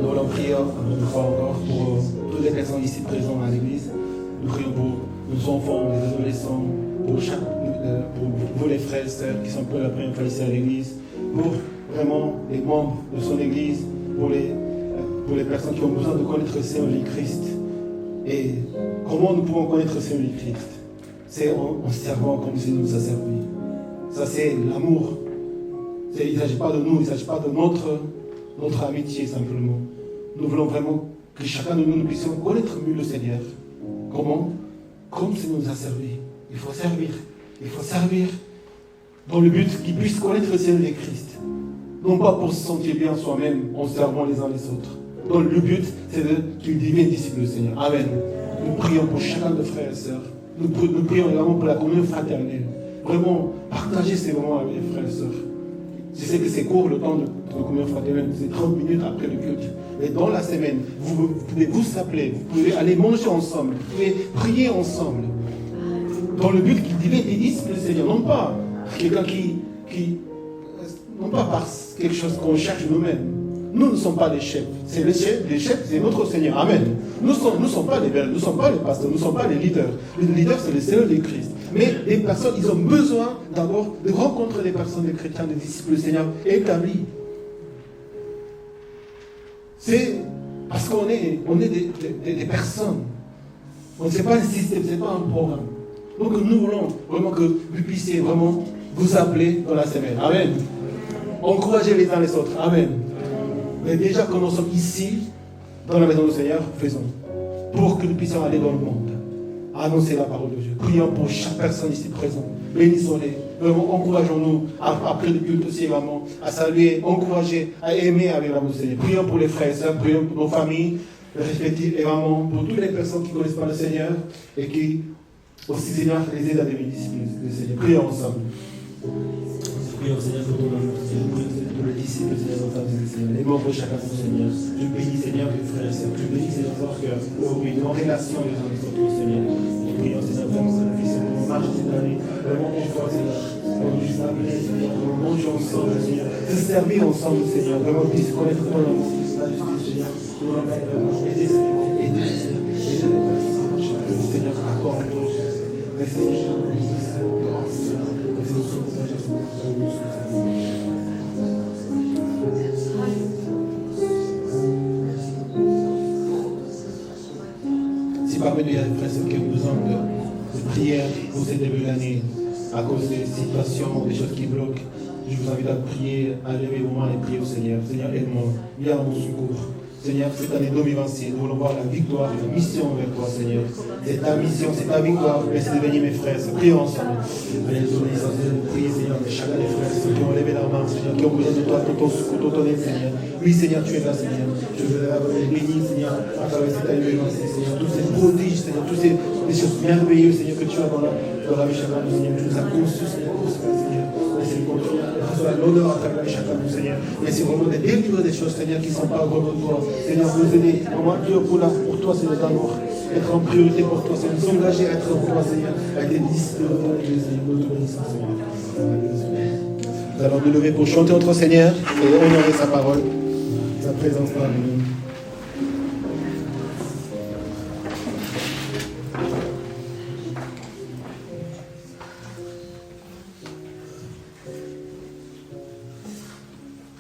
Nous allons prier une fois encore pour toutes les personnes ici présentes à l'église. Nous prions pour nos enfants, les adolescents, pour vous les frères et sœurs qui sont pour la première fois ici à l'église, pour vraiment les membres de son église, pour les personnes qui ont besoin de connaître le Seigneur du Christ. Et comment nous pouvons connaître le Seigneur du Christ? C'est en servant comme il nous a servi. Ça, c'est l'amour. Il ne s'agit pas de nous, il ne s'agit pas de notre amitié simplement. Nous voulons vraiment que chacun de nous puissions connaître mieux le Seigneur. Comment? Comme il nous a servi. Il faut servir. Il faut servir dans le but qu'il puisse connaître le Seigneur du Christ. Non pas pour se sentir bien soi-même en servant les uns les autres. Donc le but, c'est qu'il devienne disciple du Seigneur. Amen. Nous prions pour chacun de frères et sœurs. Nous prions également pour la communion fraternelle. Vraiment, partager ces moments avec les frères et sœurs. Je sais que c'est court le temps de communion fraternelle, c'est 30 minutes après le culte. Mais dans la semaine, vous pouvez vous appeler, vous pouvez aller manger ensemble, vous pouvez prier ensemble. Dans le but qu'il devienne des disciples du Seigneur. Non pas quelqu'un non pas par quelque chose qu'on cherche nous-mêmes. Nous ne sommes pas les chefs. C'est les chefs, c'est notre Seigneur. Amen. Nous ne sommes pas les pasteurs, nous ne sommes pas les leaders. Les leaders, c'est le Seigneur du Christ. Mais les personnes, ils ont besoin d'abord de rencontrer des personnes, des chrétiens, des disciples du Seigneur établis. C'est parce qu'on est des personnes. On ne sait pas le système, ce n'est pas un programme. Donc nous voulons vraiment que vous puissiez vraiment vous appeler dans la semaine. Amen. Encouragez les uns les autres. Amen. Mais déjà que nous sommes ici, dans la maison du Seigneur, faisons. Pour que nous puissions aller dans le monde. Annoncer la parole de Dieu. Prions pour chaque personne ici présente. Bénissons-les. Vraiment, encourageons-nous, après le culte aussi, vraiment, à saluer, encourager, à aimer avec l'amour du Seigneur. Prions pour les frères et sœurs, prions pour nos familles respectives et vraiment pour toutes les personnes qui ne connaissent pas le Seigneur et qui, aussi, Seigneur, les aident à devenir disciples du Seigneur. Prions ensemble. Prions, Seigneur, pour les disciples, Seigneur, les membres de chacun, Seigneur. Je bénis, Seigneur, les frères et sœurs. Je bénis, Seigneur, leur cœur, nos relations les uns les autres, Seigneur. Je prie, Seigneur, vraiment que nous puissions marcher cette année, vraiment en foi, Seigneur. Vraiment, juste appeler, Seigneur, vraiment manger ensemble, Seigneur. Se servir ensemble, Seigneur. Vraiment, puisse connaître ton amour, la justice, Seigneur. Nous allons vraiment aider, Seigneur. Aider les personnes. Seigneur, accorde-nous. Merci, Seigneur. Si parmi nous il y a des frères qui ont besoin de prière pour ce début d'année, à cause des situations, des choses qui bloquent, je vous invite à prier, à lever vos mains et prier au Seigneur. Seigneur, aide-moi, viens à mon secours. Seigneur, cette année 2026, nous voulons voir la victoire et la mission avec toi, Seigneur. C'est ta mission, c'est ta victoire. Merci de bénir mes frères. Prions ensemble. Allez, priez, Seigneur, chacun des frères qui ont levé leur main, Seigneur, qui ont besoin de toi, de ton secours, de ton aide, Seigneur. Oui, Seigneur, tu es là, Seigneur. Je veux les bénir, Seigneur, à travers cette année 2026, Seigneur. Tous ces prodiges, Seigneur, toutes ces choses merveilleuses, Seigneur, que tu as dans la vie chacun de nous, Seigneur. Tu nous as conçus, Seigneur, Seigneur. Merci de continuer à recevoir l'honneur à travers chacun de nous, Seigneur. Merci vraiment de délivrer des choses, Seigneur, qui ne sont pas vraiment de toi. Seigneur, nous aider. Vraiment, Dieu, pour toi, Seigneur, d'amour. Être en priorité pour toi, Seigneur. Nous engager à être pour toi, Seigneur. Avec des disciples de ton Église, Seigneur. Nous allons nous lever pour chanter notre Seigneur et honorer sa parole, sa présence parmi nous.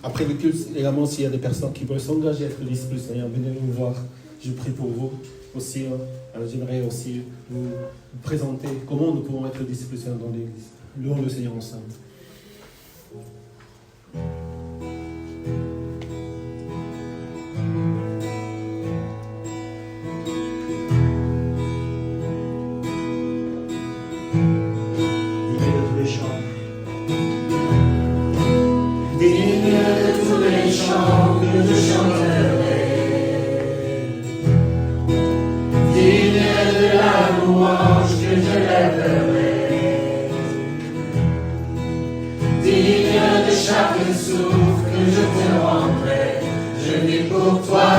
Après le culte, également, s'il y a des personnes qui veulent s'engager à être disciples, Seigneur, venez nous voir. Je prie pour vous. Aussi, j'aimerais aussi vous présenter comment nous pouvons être disciples, Seigneur, dans l'Église. Louons le Seigneur ensemble. digne de tous les chants que je chanterai, digne de la louange que je lèverai, digne de chaque souffle que je te rendrai, je vis pour toi.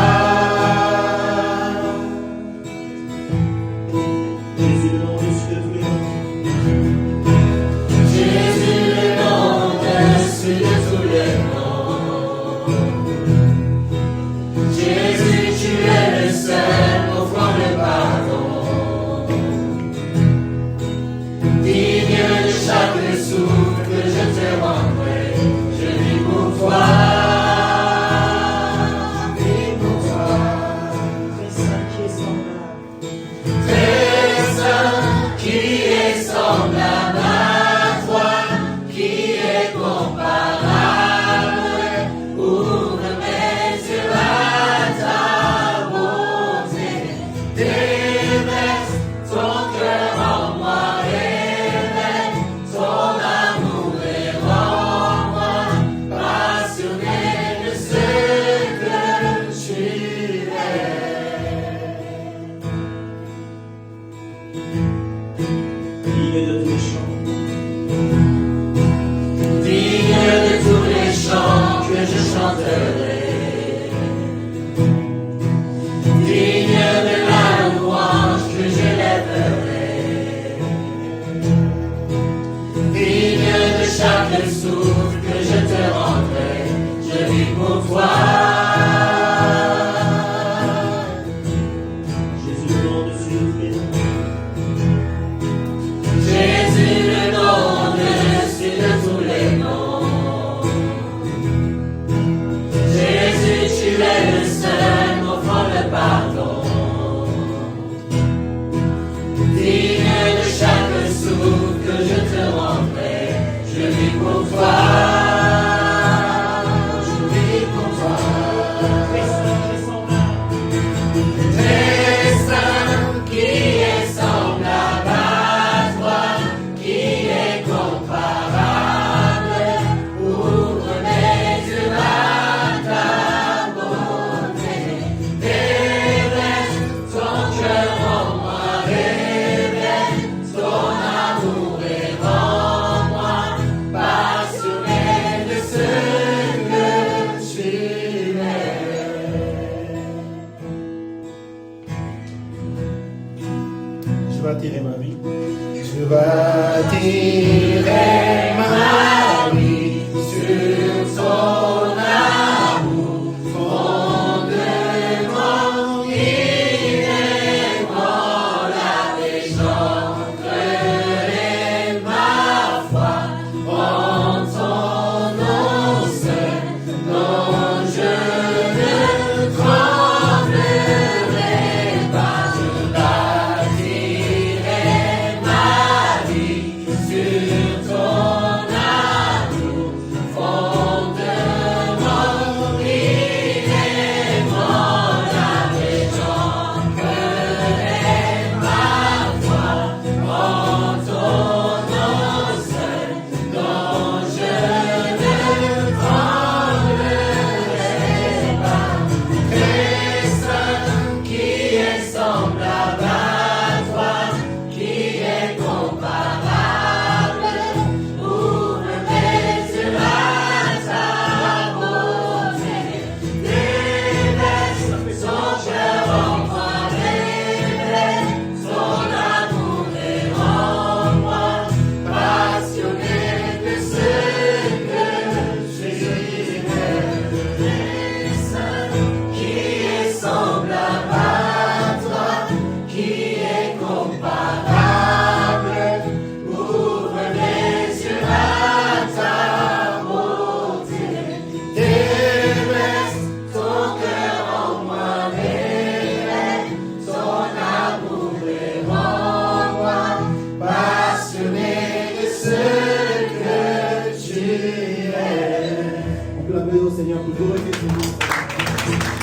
Seigneur, pour glorifier ton nom.